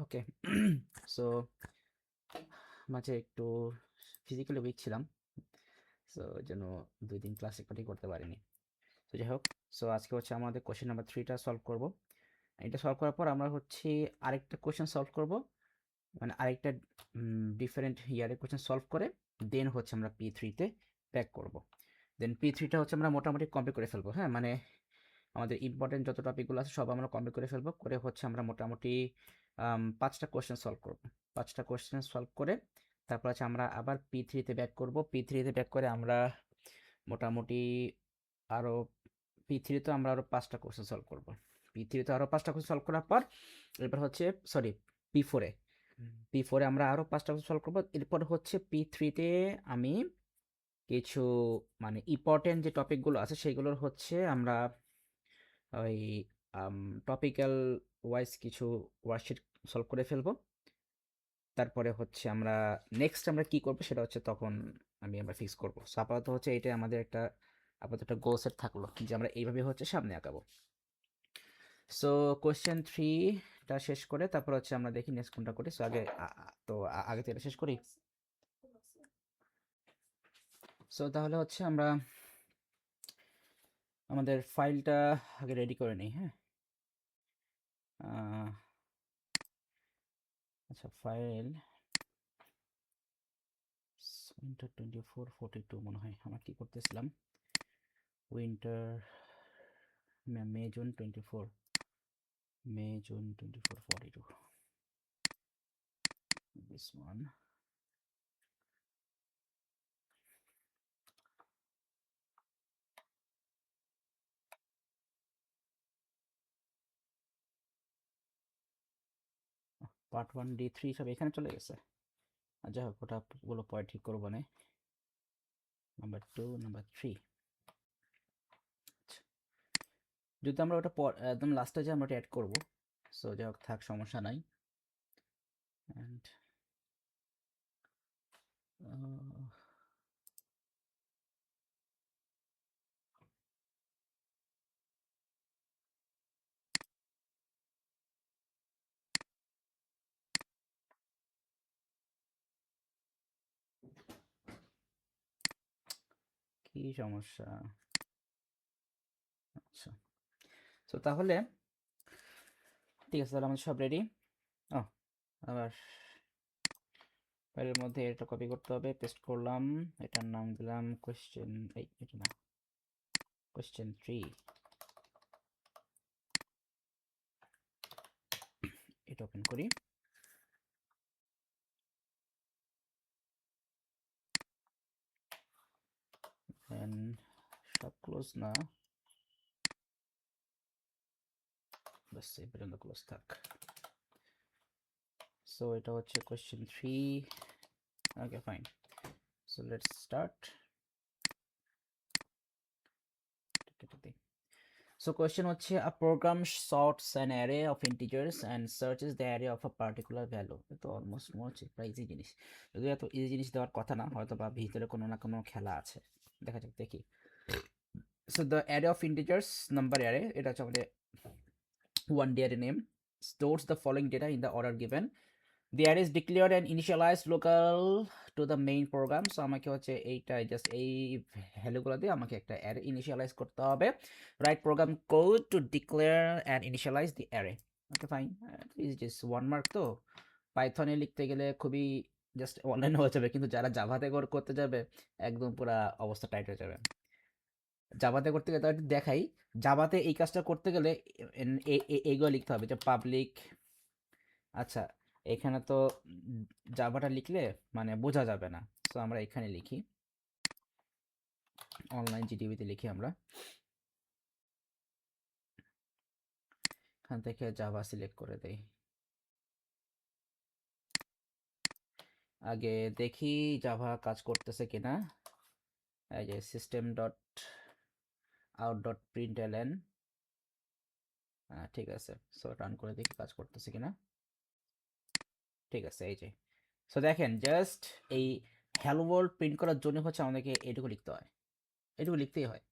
ওকে। So মাঝে একটু physically week ছিলাম, সো ওই জন্য 2 দিন ক্লাস একবারই করতে পারিনি। তো যাই হোক, সো আজকে হচ্ছে আমাদের কোশ্চেন নাম্বার 3টা সলভ করব। এটা সলভ করার পর আমরা হচ্ছে আরেকটা কোশ্চেন সলভ করব, মানে আরেকটা ডিফারেন্ট ইয়ারের কোশ্চেন সলভ করে দেন হচ্ছে আমরা P3-তে ব্যাক করব। দেন P3টা হচ্ছে আমরা মোটামুটি কমপ্লিট করে ফেলবো। হ্যাঁ, মানে আমাদের ইম্পর্টেন্ট যত টপিকগুলো আছে সব আমরা কমপ্লিট করে ফেলবো, করে হচ্ছে আমরা মোটামুটি 5টা কোশ্চেন সলভ করব। 5টা কোশ্চেন সলভ করে তারপর হচ্ছে আমরা আবার P3-তে ব্যাক করব। P3-তে ব্যাক করে আমরা মোটামুটি আরও P3-তে আমরা আরও 5টা কোশ্চেন সলভ করব। P3-তে আরও 5টা কোশ্চেন সলভ করার পর এরপর হচ্ছে সরি P4-এ P4-এ আমরা আরও 5টা কোশ্চেন সলভ করব। এরপর হচ্ছে P3-তে আমি কিছু মানে ইম্পর্টেন্ট যে টপিকগুলো আছে সেগুলোর হচ্ছে আমরা ওই টপিক্যাল ওয়াইজ কিছু ওয়ার্কশিট সলভ করে ফেলবো। তারপরে হচ্ছে আমরা নেক্সট আমরা কি করব সেটা হচ্ছে তখন আমরা ফিক্স করব। সো আপাতত হচ্ছে এইটাই আমাদের একটা আপাতত একটা গোল সেট থাকলো যে আমরা এইভাবে হচ্ছে সামনে আগাবো। সো কোয়েশ্চেন 3টা শেষ করে তারপর হচ্ছে আমরা দেখি নেক্সট কোনটা করি। সো আগে তো এটা শেষ করি। সো তাহলে হচ্ছে আমরা আমাদের ফাইলটা আগে রেডি করে নিই। হ্যাঁ, আচ্ছা, ফাইল উইন্টার 2442 মনে হয় আমরা কি করতেছিলাম, winter May June 2442 this one. Part 1D3 সব এখানে চলে গেছে। আর যাই হোক, ওগুলো পরে ঠিক করবো না। নাম্বার 2, নাম্বার 3, যদি আমরা ওটা একদম লাস্টে যে আমরা ওটা অ্যাড করবো। সো যাই হোক, থাক, সমস্যা নাই। অ্যান্ড কি সমস্যা? আচ্ছা, সো তাহলে ঠিক আছে, তাহলে আমাদের সব রেডি। ও, আবার ফাইলের মধ্যে এটা কপি করতে হবে, পেস্ট করলাম, এটার নাম দিলাম কোয়েশ্চেন, এটা না, কোয়েশ্চেন 3। এটা ওপেন করি। সব ক্লোজ না, বাস এই পর্যন্ত ক্লোজ থাক। সো এটা হচ্ছে question 3। Okay, fine. So let's start. So question হচ্ছে a program sorts an array of integers and searches the array of a particular value. তো অলমোস্ট মনে হচ্ছে প্রায় ইজি জিনিস, যদিও এত ইজি জিনিস দেওয়ার কথা না, হয়তো বা ভিতরে কোনো না কোনো খেলা আছে। দেখা যাক, দেখি। So the array of integers number array, এটা হচ্ছে আমাদের 1D array name, stores the following data in the order given. The array is declared and initialized local to the main program. So আমাকে হচ্ছে এইটা জাস্ট এই ভ্যালুগুলো দিয়ে আমাকে একটা অ্যারে ইনিশিয়ালাইজ করতে হবে। Write program code to declare and initialize the array. Okay, fine. Is just 1 mark. তো পাইথনে লিখতে গেলে খুবই জাস্ট অনলাইন হয়ে যাবে, কিন্তু যারা জাভাতে করতে যাবে একদম পুরা অবস্থা টাইট হয়ে যাবে। জাভাতে করতে গেলে তার দেখাই, জাভাতে এই কাজটা করতে গেলে এইগুলো লিখতে হবে, যে পাবলিক। আচ্ছা, এখানে তো জাভাটা লিখলে মানে বোঝা যাবে না, সো আমরা এখানে লিখি, অনলাইন জিডিবিতে লিখি আমরা। এখান থেকে জাভা সিলেক্ট করে দেই। আগে দেখি জাভা কাজ করতেছে কিনা। এই যে সিস্টেম ডট আউট ডট প্রিন্টএলএন, ঠিক আছে। সো রান করে দেখি কাজ করতেছে কিনা। ঠিক আছে, এই যে। সো দেখেন, জাস্ট এই হ্যালো ওয়ার্ল্ড প্রিন্ট করার জন্য হচ্ছে আমাদেরকে এটুকু লিখতে হয়, এটুকু লিখতেই হয়।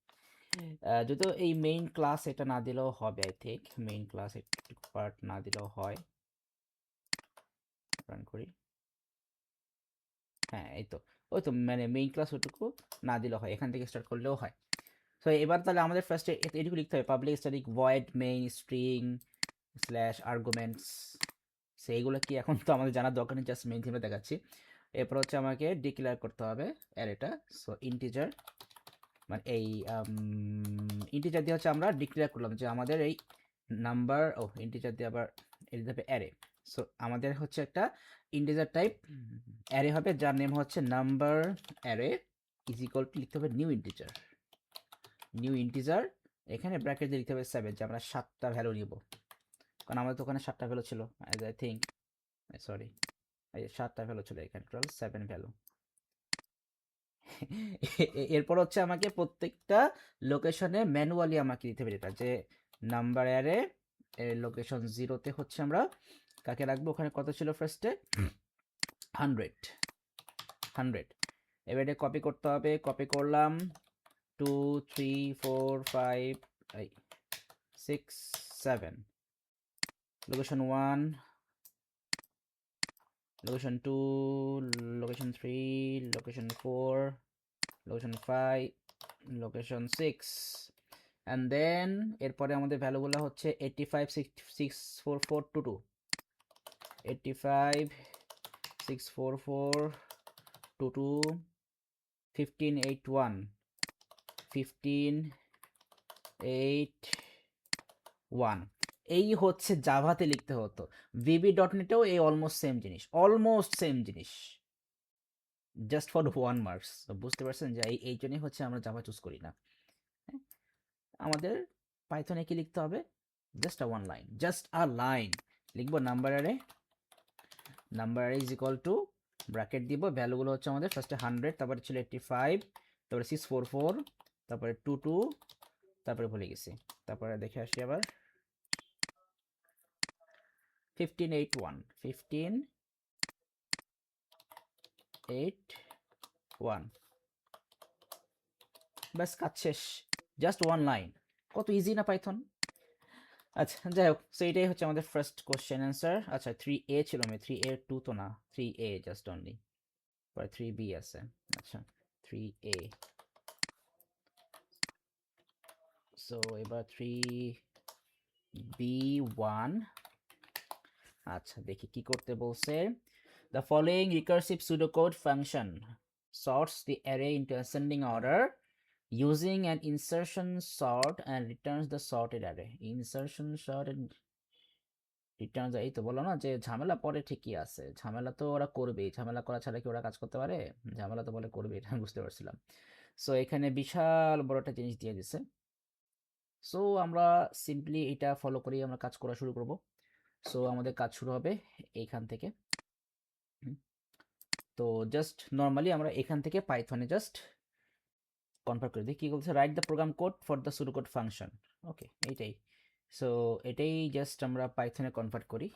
যদিও এই মেইন ক্লাস এটা না দিলেও হবে, আই থিঙ্ক মেইন ক্লাস একটু পার্ট না দিলেও হয়। রান করি। হ্যাঁ এই তো, ওই তো মানে মেইন ক্লাস ওটুকু না দিলেও হয়, এখান থেকে স্টার্ট করলেও হয়। তো এবার তাহলে আমাদের ফার্স্টে এটুকু লিখতে হবে, public static void main string slash arguments. সেইগুলো কি এখন তো আমাদের জানার দরকার নেই, জাস্ট মেইন থিমে দেখাচ্ছি। এরপর হচ্ছে আমাকে ডিক্লেয়ার করতে হবে অ্যারেটা। সো ইন্টিজার, মানে এই ইন্টিজার দিয়ে হচ্ছে আমরা ডিক্লেয়ার করলাম যে আমাদের এই নাম্বার, ও ইন্টিজার দিয়ে আবার এটা দেবে অ্যারে। সো আমাদের হচ্ছে একটা ইন্টিজার টাইপ অ্যারে হবে যার নেম হচ্ছে number array is equal two লিখতে হবে নিউ ইন্টিজার। নিউ ইন্টিজার এখানে ব্র্যাকেট দিয়ে লিখতে হবে 7, যে আমরা 7টা ভ্যালু নিব, কারণ আমাদের তো ওখানে 7টা ভ্যালু ছিল অ্যাজ আই থিঙ্ক, সরি এই 7টা ভ্যালু ছিল, এখানে টোটাল 7 ভ্যালু। এরপর হচ্ছে আমাকে প্রত্যেকটা লোকেশনে ম্যানুয়ালি আমাকে দিতে হবে এটা, যে নাম্বার অ্যারে লোকেশন 0-তে হচ্ছে আমরা কাকে রাখবো, ওখানে কত ছিল ফার্স্টে 100 100। এবার এটা কপি করতে হবে, কপি করলাম 2 3 4 5 6 7, location 1, location 2, location 3, location 4, location 5, location 6, অ্যান্ড দেন এরপরে আমাদের ভ্যালুগুলো হচ্ছে 85 64422, 85 64422, 1581, 1581। এই হচ্ছে জাভাতে লিখতে হতো, ভিবি ডট নেটেও এই অলমোস্ট সেম জিনিস, অলমোস্ট সেম জিনিস, জাস্ট ফর 1 মার্কস। বুঝতে পারছেন যে এই জন্যই হচ্ছে আমরা জাভা চুজ করি না। হ্যাঁ, আমাদের পাইথনে কি লিখতে হবে, just a one line, just a line লিখবো number array, number array is equal to bracket দিব, ভ্যালুগুলো হচ্ছে আমাদের ফার্স্টে 100, তারপরে ছিল 85, তারপরে 644, তারপরে 22, তারপরে ভুলে গেছি, তারপরে দেখে আসি আবার 1581, 1581, ব্যাস কাজ শেষ, জাস্ট ওয়ান লাইন। কত ইজি না পাইথন। আচ্ছা যাই হোক, সো এটাই হচ্ছে আমাদের ফার্স্ট কোশ্চেন অ্যান্সার। আচ্ছা 3A ছিল, আমি 3A 2 তো না, 3A জাস্ট অনলি, পরে 3B আছে। আচ্ছা 3A, সো এবার 3B1। আচ্ছা দেখি কি করতে বলছে। The following recursive pseudocode function sorts the array into ascending order using an insertion sort and returns the sorted array. Insertion sort and returns, এই তো বলো না যে ঝামেলা পরে ঠিকই আছে, ঝামেলা তো ওরা করবেই, ঝামেলা করা ছাড়া কি ওরা কাজ করতে পারে, ঝামেলা তো বলে করবে, এটা আমি বুঝতে পারছিলাম। সো এখানে বিশাল বড় একটা জিনিস দিয়ে দিছে, সো আমরা সিম্পলি এটা ফলো করেই আমরা কাজ করা শুরু করব। সো আমাদের কাজ শুরু হবে এইখান থেকে। তো জাস্ট নর্মালি আমরা এখান থেকে পাইথনে জাস্ট কনভার্ট করে দিই, কি বলছে, write the program code for the pseudocode function. Okay এইটাই, সো এটাই জাস্ট আমরা পাইথনে কনভার্ট করি।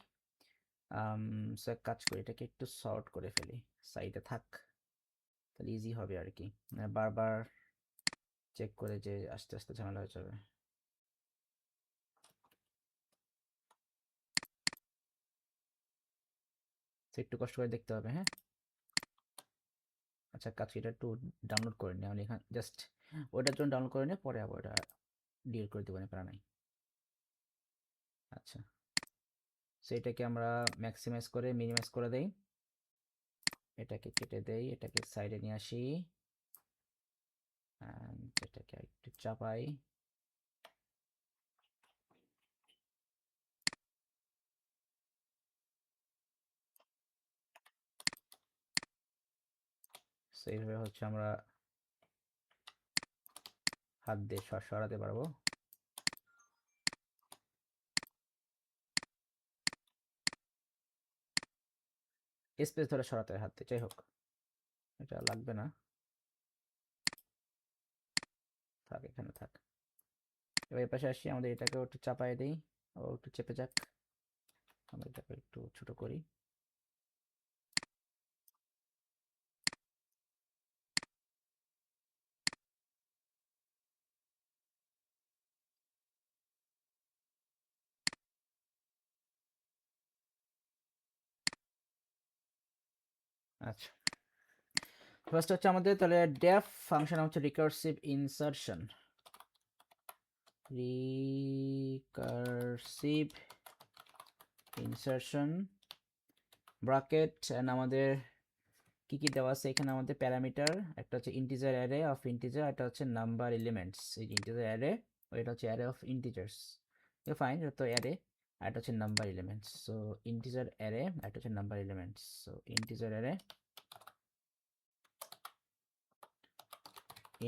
সো এক কাজ করি, এটাকে একটু শর্ট করে ফেলি, সাইডে থাক, তাহলে ইজি হবে আর কি, বারবার চেক করে যে আস্তে আস্তে ঝামেলা হয়ে যাবে। একটু কষ্ট করে দেখতে হবে, হ্যাঁ। আচ্ছা কাজ এটা একটু ডাউনলোড করে নিই আমি, এখানে জাস্ট ওটার জন্য ডাউনলোড করে নিয়ে পরে আবার ওটা ডিলিট করে দেবো, প্যারা নাই। আচ্ছা সো এটাকে আমরা ম্যাক্সিমাইজ করে মিনিমাইজ করে দেই, এটাকে কেটে দেই, এটাকে সাইডে নিয়ে আসি, এটাকে একটু চাপাই, সো এইভাবে হচ্ছে আমরা হাত দিয়ে সরাতে পারবো। স্পেস ধরে সরাতে হয় হাত দিয়ে, যাই হোক এটা লাগবে না, থাক এখানে থাক। এবার এর পাশে আসি, আমাদের এটাকেও একটু চাপাই দিই, ও একটু চেপে যাক, আমরা এটাকে একটু ছোট করি। আচ্ছা, ফার্স্ট হচ্ছে আমাদের তাহলে ডেফ ফাংশন হচ্ছে recursive insertion, recursive insertion bracket and আমাদের কি কি দেওয়া আছে এখানে আমাদের প্যারামিটার একটা হচ্ছে ইন্টিজার অ্যারে অফ ইন্টিজার, এটা হচ্ছে নাম্বার এলিমেন্টস, এই যে ইন্টিজার অ্যারে ওইটা হচ্ছে অ্যারে অফ ইন্টিজার্স, ফাইন, এটা তো অ্যারে আর এটা হচ্ছে number elements, so integer array আর এটা হচ্ছে number elements, so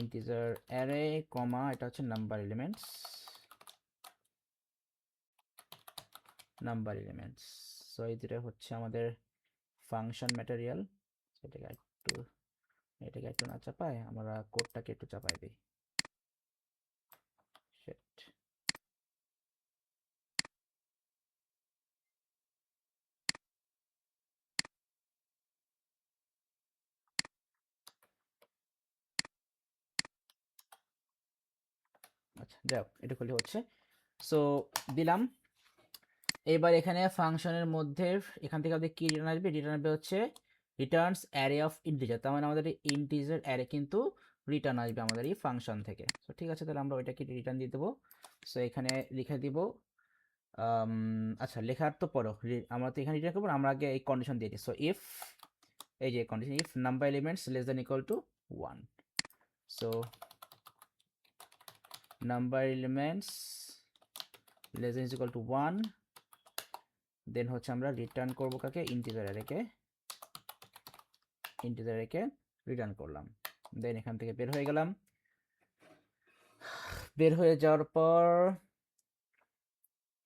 integer array comma এটা হচ্ছে নাম্বার এলিমেন্টস, সো এই দুটো হচ্ছে আমাদের ফাংশন ম্যাটেরিয়াল। এটাকে একটু না চাপায় আমরা কোডটাকে একটু চাপাই দিই। Shit. আচ্ছা যাও এটা করলে হচ্ছে, সো দিলাম। এবার এখানে ফাংশনের মধ্যে এখান থেকে আমাদের কি রিটার্ন আসবে, রিটার্ন আসবে হচ্ছে রিটার্নস অ্যারে অফ ইন্টিজার, তার মানে আমাদের ইন্টিজার অ্যারে কিন্তু রিটার্ন আসবে আমাদের এই ফাংশন থেকে। তো ঠিক আছে, তাহলে আমরা ওইটাকে রিটার্ন দিয়ে দেবো। সো এখানে লিখে দিব, আচ্ছা লেখার তো পরও আমরা তো এখানে রিটার্ন করবো, আমরা আগে এই কন্ডিশন দিয়ে দিই। সো ইফ, এই যে condition, if number elements less than equal to 1, so number elements less than equal to 1, then হচ্ছে আমরা রিটার্ন করব কাকে, ইন্টিজার অ্যারেকে রিটার্ন করলাম। দেন এখান থেকে বের হয়ে গেলাম, বের হয়ে যাওয়ার পর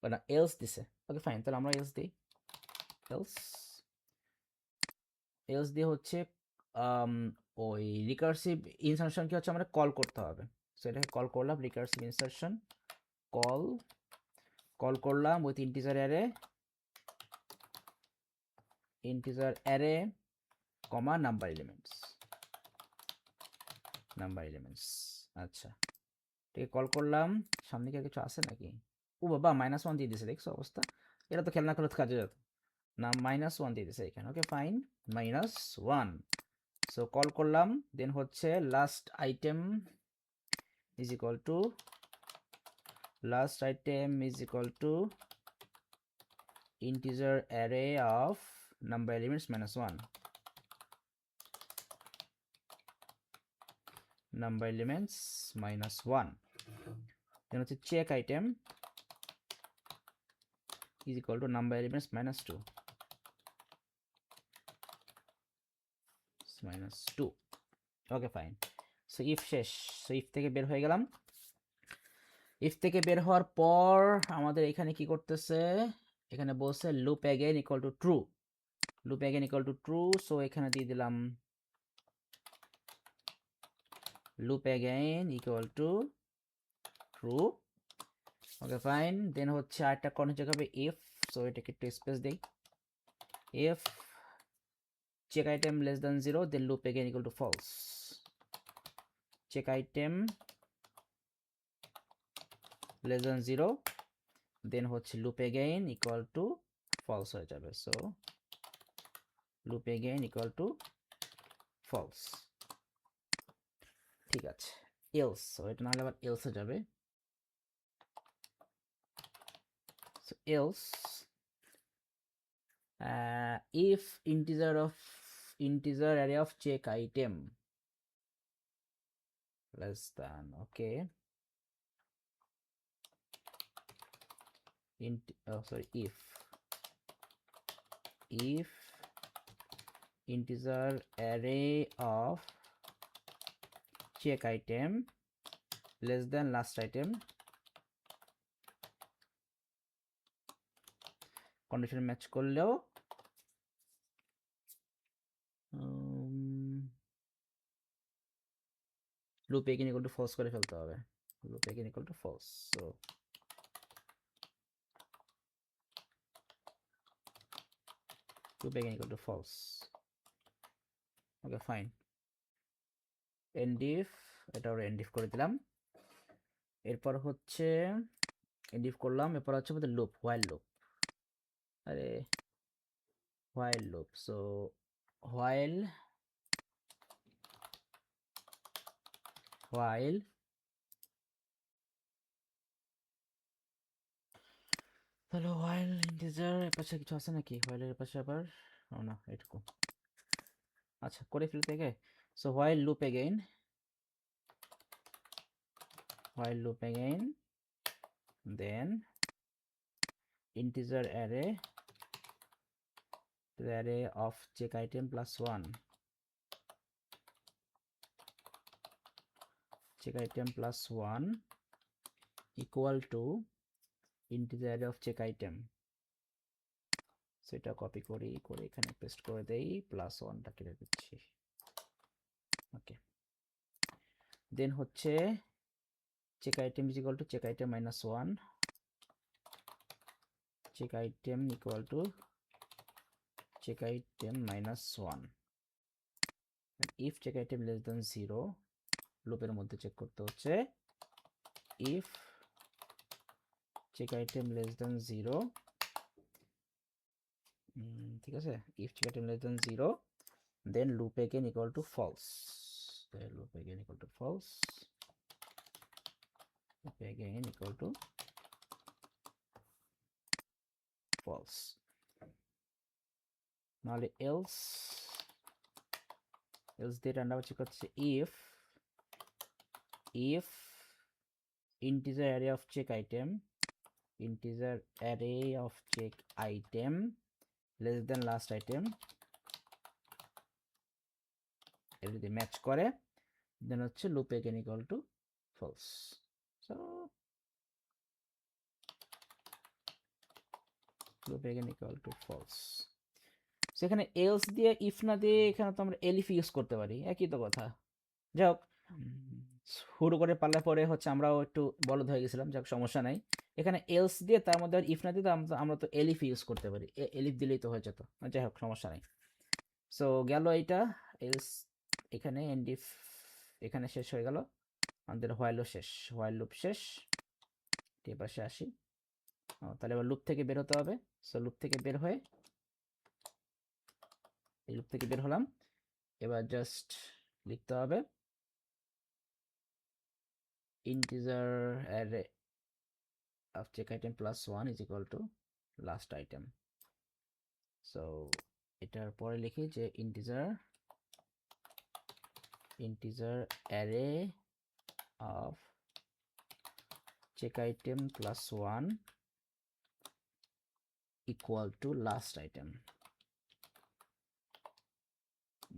না এলস দিছে, ওকে ফাইন, তাহলে আমরা এলস দিই, এলস দিয়ে হচ্ছে ওই রিকার্সিভ ইনসারশনকে হচ্ছে আমরা কল করতে হবে। সো এটাকে কল করলাম, রিকার্সিভ ইনসারশন কল করলাম with integer array comma number elements. আচ্ছা ঠিক আছে, কল করলাম, সামনে কি আর কিছু আছে নাকি, ও বাবা -1 দিয়ে দিছে, দেখছো অবস্থা, এটা তো খেলনা খেলত কাজে যেত না, -1 দিয়ে দিছে এখানে, ওকে ফাইন, -1, সো কল করলাম, দেন হচ্ছে last item is equal to integer array of number elements -1, number elements -1, then হচ্ছে check item is equal to number elements -2, okay fine. So if শেষ, সো ইফ থেকে বের হয়ে গেলাম, if থেকে বের হওয়ার পর আমাদের এখানে কি করতেছে, এখানে বলছে loop again equal to true, so এখানে দিয়ে দিলাম loop again equal to true, okay fine. Then হচ্ছে আরেকটা কন্ডিশন হবে ইফ, সো এটাকে একটু স্পেস দেই, if check item less than 0, then loop again equal to false, check item less than 0, then হচ্ছে loop again equal to false হয়ে যাবে, so loop again equal to false, ঠিক আছে। else, so এটা নাহলে আবার else হয়ে যাবে, so else if integer array of check item less than, okay, if integer array of check item less than last item, condition match করলেও loop again equal to false করে ফেলতে হবে, loop again equal to false, so loop again equal to false, okay fine, end if, এটা ওরা and if করে দিলাম। এরপর হচ্ছে এন্ড ইফ করলাম, এরপর হচ্ছে আমাদের loop, while loop, so while তাহলে while integer এর পাশে কিছু আছে নাকি? while এর পাশে আবার না এটুকু। আচ্ছা করে ফেলি থেকে। so while loop again then integer array the array of check item plus 1 check item plus 1 equal to integer array of check item সেটা কপি করি করে এখানে পেস্ট করে দেই প্লাস 1টা কেটে দিচ্ছি ওকে দেন হচ্ছে check item is equal to check item minus 1 check item equal to check item minus 1 and if check item less than 0 লুপের মধ্যে চেক করতে হচ্ছে if check item less than 0 ঠিক আছে if check item less than 0 then loop again equal to false loop again equal to false loop again equal to false নাহলে else দিয়ে আমরা check করছি if integer array of check item less than last item এর যদি match করে দেন হচ্ছে loop again equal to false so loop again equal to false সেখানে else দিয়ে if না দিয়ে এখানে তো আমরা elif ইউজ করতে পারি একই তো কথা যাই হোক শুরু করে পারলে পরে হচ্ছে আমরাও একটু বলদ হয়ে গেছিলাম যাক সমস্যা নাই এখানে else দিয়ে তার মধ্যে if না দিয়ে আমরা তো elif ইউজ করতে পারি elif দিলেই তো হয়ে যেত যাই হোক সমস্যা নাই সো গেল এইটা else এখানে and if এখানে শেষ হয়ে গেল আমাদের while শেষ while loop শেষ এই পাশে আসি তাহলে এবার লুপ থেকে বের হতে হবে সো লুপ থেকে বের হয়ে এই লুপ থেকে বের হলাম এবার জাস্ট লিখতে হবে integer array of check item plus 1 is equal to last item so এটার পরে লিখি যে integer array of check item plus 1 equal to last item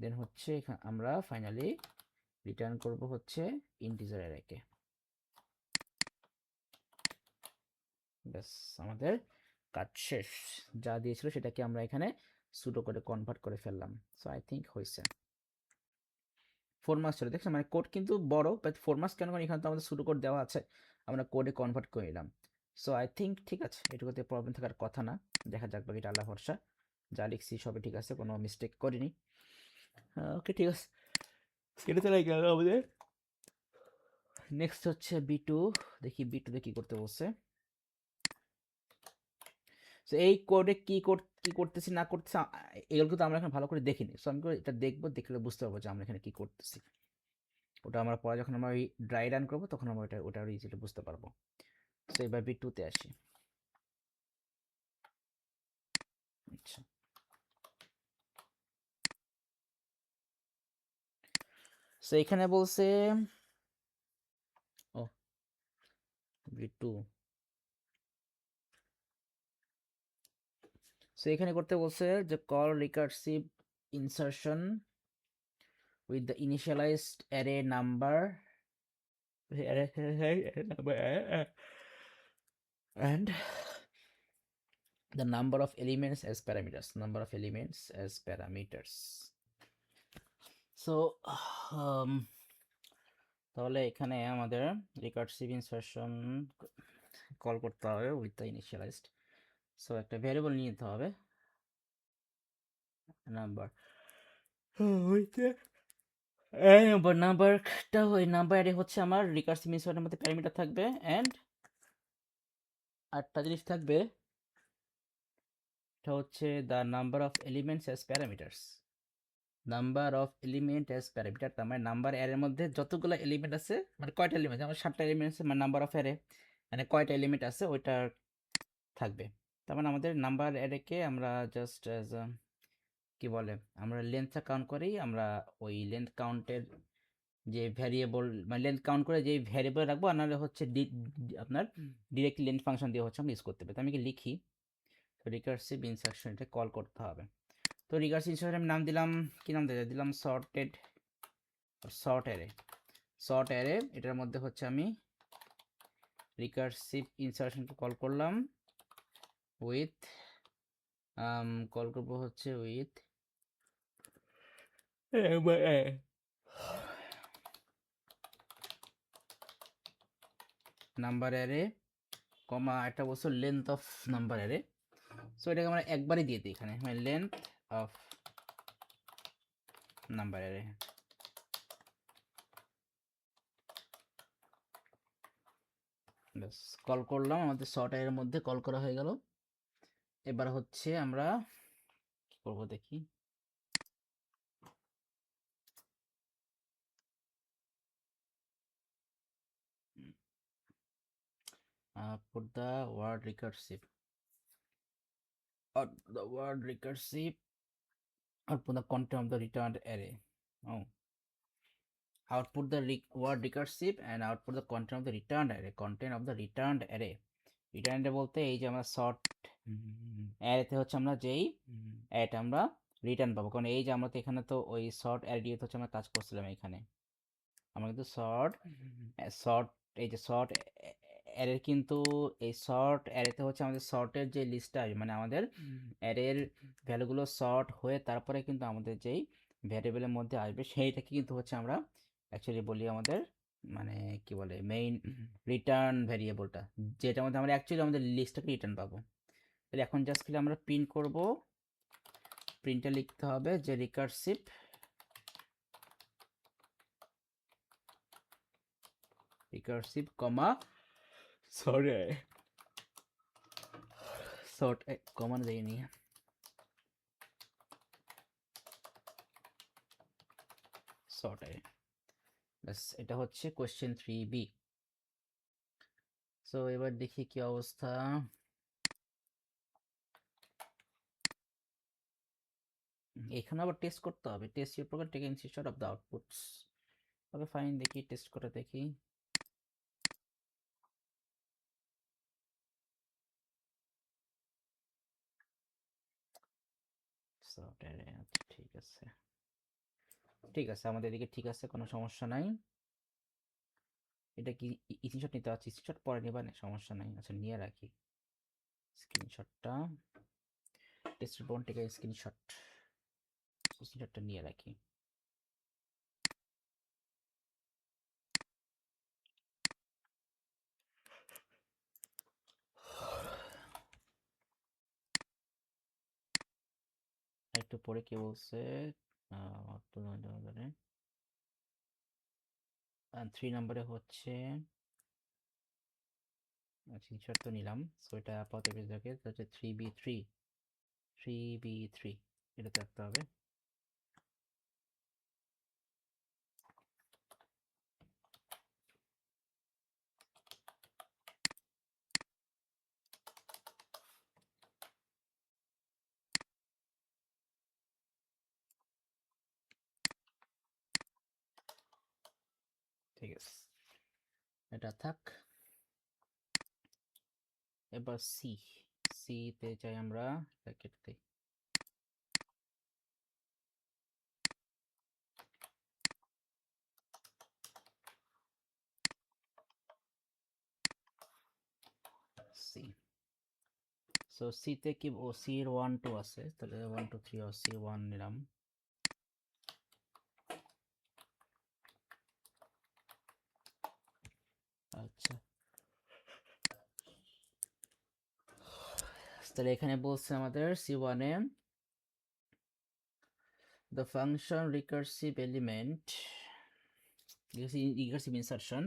দেন হচ্ছে আমরা ফাইনালি রিটার্ন করব হচ্ছে integer array কে ব্যাস আমাদের কাজ শেষ যা দিয়েছিল সেটাকে আমরা এখানে সুডো করে কনভার্ট করে ফেললাম সো আই থিংক হয়েছে 4 মার্কস ছিল দেখছেন মানে কোড কিন্তু বড় বাট 4 মার্কস কেন এখানে তো আমাদের সুডো কোড দেওয়া আছে আমরা কোডে কনভার্ট করে নিলাম সো আই থিংক ঠিক আছে এটুকুতে প্রবলেম থাকার কথা না দেখা যাক বাকিটা আল্লাহ ভরসা যা লিখছি সবই ঠিক আছে কোনো মিস্টেক করিনি ওকে ঠিক আছে সেটা চলে গেল আমাদের নেক্সট হচ্ছে B2 দেখি B2 তে কি করতে বলছে সো এই কোডে কি করতেছি না করতেছি এগুলো তো আমরা এখন ভালো করে দেখিনি সো আমি এটা দেখবো দেখলে বুঝতে পারবো যে আমরা এখানে কি করতেছি ওটা আমরা পরে যখন আমরা ওই ড্রাই রান করবো তখন আমরা ওটা ইজিলি বুঝতে পারবো সো এবার B2 তে আসি আচ্ছা সো এখানে বলছে ও B2 সো এখানে করতে বলছে যে call recursive insertion with the initialized array number and the number of elements as parameters so তাহলে এখানে আমাদের রিকার্সিভ ইনসারশন কল করতে হবে উইথ দ্য ইনিশিয়ালাইজড সো একটা ভ্যারিয়েবল নিতে হবে নাম্বার নাম্বারটা ওই নাম্বারে হচ্ছে আমার রিকার্সিভ ইনসার্টের মধ্যে প্যারামিটার থাকবে এন্ড আরেকটা জিনিস থাকবে এটা হচ্ছে the number of elements as parameters number of element as parameter, তার মানে নাম্বার অ্যারের মধ্যে যতগুলো এলিমেন্ট আছে, মানে কয়টা এলিমেন্ট, আমার 7টা এলিমেন্ট আছে, মানে নাম্বার অফ অ্যারে মানে কয়টা এলিমেন্ট আছে ওইটা থাকবে। তার মানে আমাদের নাম্বার অ্যারেকে আমরা জাস্ট অ্যাজ কি বলে, আমরা লেন্থটা কাউন্ট করেই আমরা ওই লেন্থ কাউন্টের যে ভ্যারিয়েবল, মানে লেন্থ কাউন্ট করে যে ভ্যারিয়েবল রাখবো, আর নাহলে হচ্ছে আপনার ডিরেক্ট লেন্থ ফাংশন দিয়ে হচ্ছে আমরা ইউজ করতে পারি। তো আমি কি লিখি, তো রিকার্সিভ ইনসার্শন এটা কল করতে হবে। তো রিকার্সিভ ইনসার্শন আমি নাম দিলাম, কি নাম দিলাম sorted, short array, short array. এটার মধ্যে হচ্ছে আমি রিকার্সিভ ইনসার্শনকে কল করলাম উইথ, কল করবো হচ্ছে উইথ নাম্বার অ্যারে কমা একটা বছর length of number array. So এটাকে আমরা একবারই দিয়ে দিই এখানে, মানে লেন্থ অফ নাম্বার অ্যারে। ব্যাস কল করলাম, আমাদের শর্ট অ্যারের মধ্যে কল করা হয়ে গেল। এবার হচ্ছে আমরা কি করবো দেখি, put the word recursive, or the word recursive output the content of the returned array. Oh, output the word recursive and output the content of the returned array, content of the returned array. Return বলতে এই যে আমরা short অ্যারেতে হচ্ছে আমরা যেই অ্যারেটা আমরা return পাবো, কারণ এই যে আমরা তো এখানে তো ওই শর্ট অ্যারে দিয়ে হচ্ছে আমরা কাজ করছিলাম এখানে, আমরা কিন্তু শর্ট শর্ট এই যে শর্ট অ্যারের কিন্তু এই শর্ট অ্যারেতে হচ্ছে আমাদের শর্টের যে লিস্টটা আসবে, মানে আমাদের অ্যারের ভ্যালুগুলো শর্ট হয়ে তারপরে কিন্তু আমাদের যেই ভ্যারিয়েবলের মধ্যে আসবে সেইটাকে কিন্তু হচ্ছে আমরা অ্যাকচুয়ালি বলি আমাদের, মানে কি বলে, মেইন রিটার্ন ভ্যারিয়েবলটা, যেটার মধ্যে আমরা অ্যাকচুয়ালি আমাদের লিস্টটাকে রিটার্ন পাবো। তাহলে এখন জাস্ট খালি আমরা প্রিন্ট করব, প্রিন্টে লিখতে হবে যে রিকার্সিভ কমা সরি শর্ট কমা দেয়নি, শর্ট অ্যারে। ব্যাস এটা হচ্ছে কোয়েশ্চেন 3B। সো এবার দেখি কি অবস্থা। এখানে আবার টেস্ট করতে হবে, test your program take screenshot of the outputs. Okay fine, দেখি টেস্ট করে দেখি। সফটওয়্যারে আচ্ছা ঠিক আছে, ঠিক আছে আমাদের এদিকে ঠিক আছে, কোনো সমস্যা নাই। এটা কি স্ক্রিনশট নিতে পারছি, স্ক্রিনশট পরে নেবা না, সমস্যা নাই, আচ্ছা নিয়ে রাখি স্ক্রিনশটটা, টেস্টের প্রোগ্রাম টেক স্ক্রিনশটটা নিয়ে রাখি। একটু পরে কি বলছে, 3 নম্বরে হচ্ছে স্ক্রিনশট তো নিলাম, সো এটা আপাতত পেজ রাখে, হচ্ছে 3B3, 3B3 এটাতে রাখতে হবে। ঠিক আছে, এটা থাক। এবার সিতে চাই আমরা, কেটে সি। সো সিতে কি ও সি এর 1 2 আছে, তাহলে 1 2 3 ও সি 1 নিলাম। আচ্ছা, তাহলে এখানে বলছে আমাদের C1 A the function recursive element recursive insertion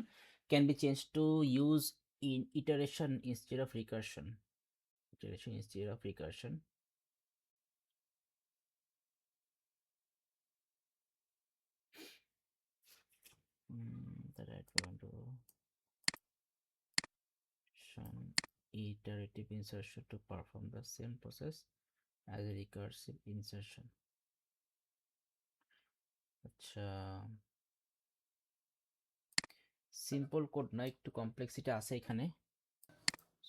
can be changed to use in iteration instead of recursion, iteration instead of recursion. iterative insertion to perform the same process as a recursive insertion. আচ্ছা, simple code না, একটু complexity আছে এখানে।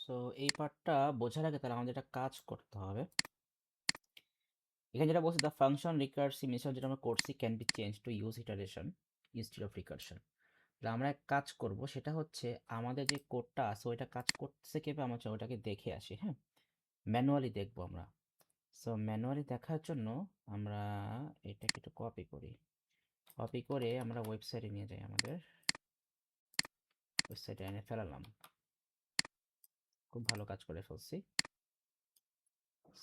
So এই পার্টটা বোঝার আগে তাহলে আমাদের একটা কাজ করতে হবে। এখানে যেটা বলছি, দ্য ফাংশন রিকার্সিভ মেথড যেটা আমরা করছি can be change to use iteration instead of recursion. তাহলে আমরা এক কাজ করব, সেটা হচ্ছে আমাদের যে কোডটা আছে ওইটা কাজ করতেছে কিভাবে আমরা ওইটাকে দেখে আসি। হ্যাঁ, ম্যানুয়ালি দেখবো আমরা। সো ম্যানুয়ালি দেখার জন্য আমরা এটাকে একটু কপি করি, কপি করে আমরা ওয়েবসাইটে নিয়ে যাই, আমাদের ওয়েবসাইটে এনে ফেলালাম। খুব ভালো কাজ করে ফেলছি।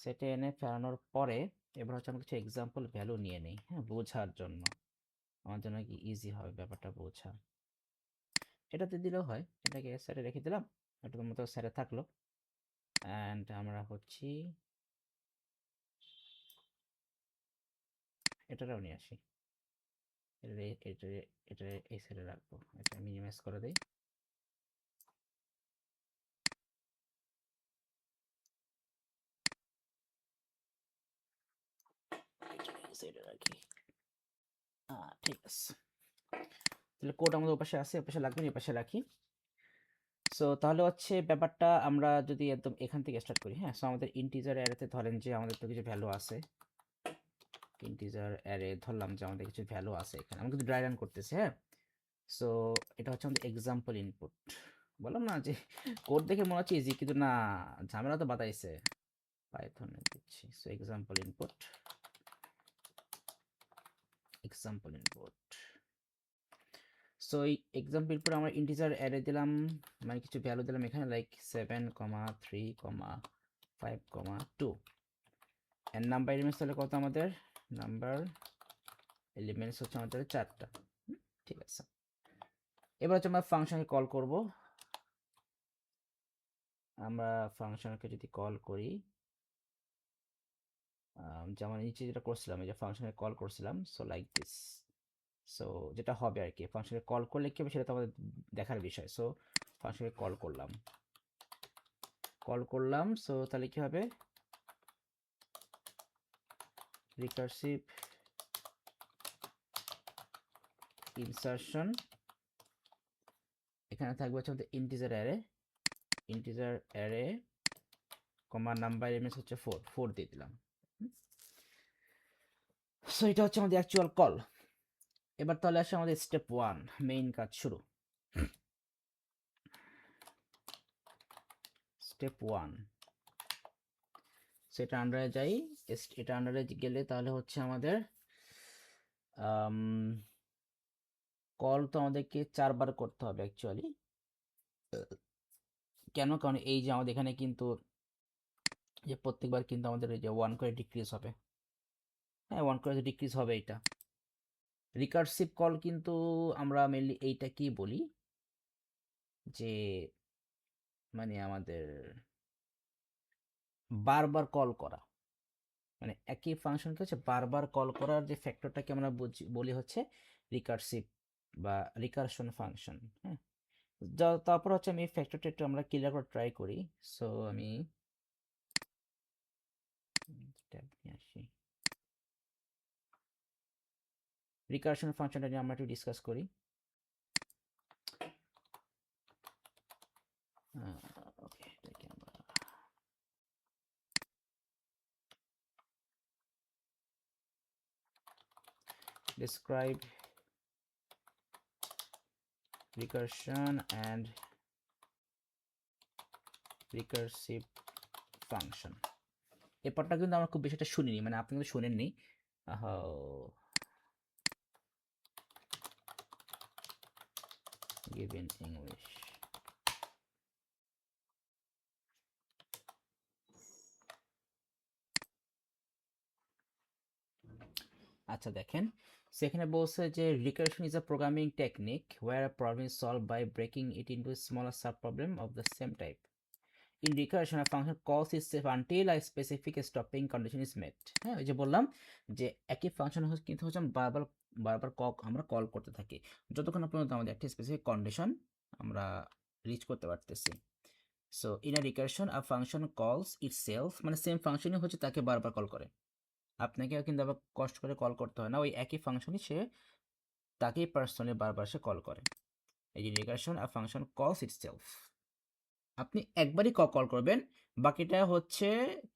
সেটে এনে ফেলানোর পরে এবার হচ্ছে আমরা কিছু এক্সাম্পল ভ্যালু নিয়ে নিই, হ্যাঁ, বোঝার জন্য, আমার জন্য কি ইজি হবে ব্যাপারটা বোঝা। এটাতে দিলেও হয়, এটাকে সাইডে রেখে দিলাম, এটার মতো সাইডে থাকলো। অ্যান্ড আমরা হচ্ছি এটাটাও নিয়ে আসি, এটা এই সাইডে রাখবো, এটা মিনিমাইজ করে দিই। সাইডে রাখি, ঠিক আছে। তাহলে কোড আমাদের ওপাশে আছে, ওপাশে লাগবে না, এপাশে রাখি। সো তাহলে হচ্ছে ব্যাপারটা আমরা যদি একদম এখান থেকে স্টার্ট করি। হ্যাঁ, সো আমাদের ইন্টিজার অ্যারেতে ধরেন যে আমাদের তো কিছু ভ্যালু আছে, ইন্টিজার অ্যারে ধরলাম যে আমাদের কিছু ভ্যালু আছে এখানে, আমরা কিন্তু ড্রাই রান করতেছি। হ্যাঁ, সো এটা হচ্ছে আমাদের এক্সাম্পল ইনপুট। বললাম না যে কোড দেখে মনে হচ্ছে ইজি, কিন্তু না, ঝামেলা তো বাতাইছে। পাইথনে দিচ্ছি, so example input, example input. So এই এক্সাম্পল ইনপুট আমরা ইন্টিজার অ্যারে দিলাম, মানে কিছু ভ্যালু দিলাম এখানে, লাইক 7,3,5,2। এর নাম্বার এলিমেন্টস তাহলে কত আমাদের? নাম্বার এলিমেন্টস হচ্ছে আমাদের 4টা। ঠিক আছে, এবার হচ্ছে আমরা ফাংশনকে কল করব। আমরা ফাংশনকে যদি কল করি, যেমন নিচে যেটা করছিলাম, এই যে ফাংশনে কল করছিলাম, সো লাইক দিস। সো যেটা হবে আর কি, ফাংশনে কল করলে কি হবে সেটা তো আমাদের দেখার বিষয়। সো ফাংশনে কল করলাম, সো তাহলে কি হবে? রিকার্সিভ ইনসারশন, এখানে থাকবে হচ্ছে আমাদের integer array comma number elements হচ্ছে 4 দিয়ে দিলাম। সো এটা হচ্ছে আমাদের অ্যাকচুয়াল কল। এবার তাহলে আসে আমাদের স্টেপ 1, মেইন কাজ শুরু। স্টেপ 1, সেটা আন্ডারে যাই। এটা আন্ডারে গেলে তাহলে হচ্ছে আমাদের কল তো আমাদেরকে 4বার করতে হবে অ্যাকচুয়ালি। কেন? কারণ এই যে আমাদের এখানে কিন্তু যে প্রত্যেকবার কিন্তু আমাদের এই যে 1 করে ডিক্রিজ হবে। হ্যাঁ, 1 করে ডিক্রিজ হবে এটা। রিকার্সিভ কল কিন্তু আমরা মেনলি এইটা কি বলি, যে মানে আমাদের বারবার কল করা, মানে একই ফাংশনকে হচ্ছে বারবার কল করার যে ফ্যাক্টরটাকে আমরা বলি হচ্ছে রিকার্সিভ বা রিকারশন ফাংশন। হ্যাঁ, তারপর হচ্ছে আমি এই ফ্যাক্টরটা একটু আমরা ক্লিয়ার করে ট্রাই করি। সো আমি ট্যাব নিয়ে আসি, রিকারশন ফাংশনটা নিয়ে আমরা একটু ডিসকাস করি। ওকে, এটাকে আমরা describe recursion and recursive function। এই পার্টটা কিন্তু আমরা খুব বেশি একটা শুনিনি, মানে আপনি কিন্তু শুনেননি। give in English। আচ্ছা দেখেন, সেখানে বলছে যে recursion is a programming technique where a problem is solved by breaking it into smaller sub problem of the same type. In recursion a function calls itself until a specific stopping condition is met। হ্যাঁ, ওই যে বললাম যে একই function কিন্তু হচ্ছে বারবার বারবার আমরা কল করতে থাকি যতক্ষণ পর্যন্ত আমাদের একটা স্পেসিফিক কন্ডিশন আমরা রিচ করতে পারতেছি। So in a recursion a function কলস ইটসেলফ, মানে সেম ফাংশনই হচ্ছে তাকে বারবার কল করে, আপনাকে কিন্তু আবার কষ্ট করে কল করতে হয় না, ওই একই ফাংশনই সে তাকেই পার্সোনালি বারবার সে কল করে। এই যে রিকারশন আ ফাংশন কলস ইটসেলফ, আপনি একবারই কল করবেন, বাকিটা হচ্ছে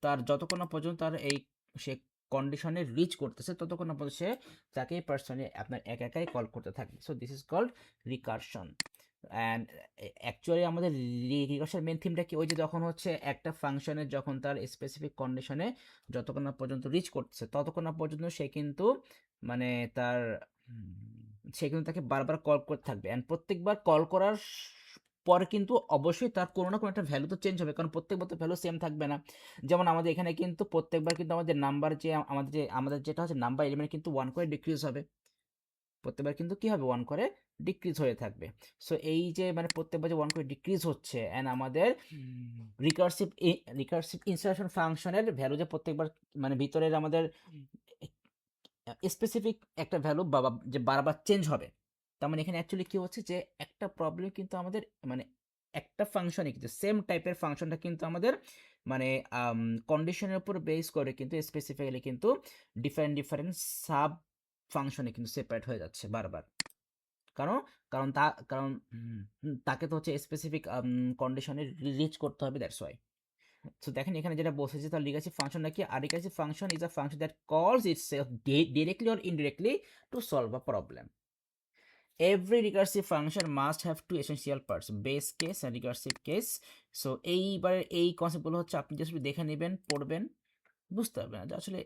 তার যতক্ষণ না পর্যন্ত তার এই সে কন্ডিশনে রিচ করতেছে ততক্ষণ না পর্যন্ত সে তাকেই পার্সোনালি আপনার একাই কল করতে থাকবে। So this is called recursion. And actually আমাদের রিকারশন মেন থিমটা কি, ওই যে যখন হচ্ছে একটা ফাংশনের যখন তার স্পেসিফিক কন্ডিশনে যতক্ষণ না পর্যন্ত রিচ করতেছে ততক্ষণ না পর্যন্ত সে কিন্তু মানে তার সে কিন্তু তাকে বারবার কল করতে থাকবে, অ্যান্ড প্রত্যেকবার কল করার পরে কিন্তু অবশ্যই তার কোনো না কোনো একটা ভ্যালু তো চেঞ্জ হবে, কারণ প্রত্যেকবার তো ভ্যালু সেম থাকবে না। যেমন আমাদের এখানে কিন্তু প্রত্যেকবার কিন্তু আমাদের নাম্বার যে আমাদের যেটা হচ্ছে নাম্বার এলিমেন্ট কিন্তু 1 করে ডিক্রিজ হবে, প্রত্যেকবার কিন্তু কি হবে 1 করে ডিক্রিজ হয়ে থাকবে। সো এই যে মানে প্রত্যেকবার যে 1 করে ডিক্রিজ হচ্ছে, অ্যান্ড আমাদের রিকার্সিভ ইনসার্শন ফাংশনের ভ্যালু যে প্রত্যেকবার মানে ভিতরের আমাদের স্পেসিফিক একটা ভ্যালু বা যে বারবার চেঞ্জ হবে, তার মানে এখানে অ্যাকচুয়ালি কি হচ্ছে যে একটা প্রবলেম কিন্তু আমাদের মানে একটা ফাংশনে কিন্তু সেম টাইপের ফাংশনটা কিন্তু আমাদের মানে কন্ডিশনের উপর বেস করে কিন্তু স্পেসিফিক্যালি কিন্তু ডিফারেন্ট ডিফারেন্ট সাব ফাংশনে কিন্তু সেপারেট হয়ে যাচ্ছে বারবার, কারণ কারণ তাকে তো হচ্ছে স্পেসিফিক কন্ডিশনে রিচ করতে হবে, দ্যাটস ওয়াই। সো দেখেন এখানে যেটা বলছে যে তার রিকার্সিভ ফাংশন নাকি, আর recursive function is a function that calls itself directly or indirectly to solve a problem. Every recursive function must have two essential parts, base case and recursive case. So এইবারে এই কনসেপ্টগুলো হচ্ছে আপনি just দেখে নেবেন, পড়বেন, বুঝতে পারবেন না যে আসলে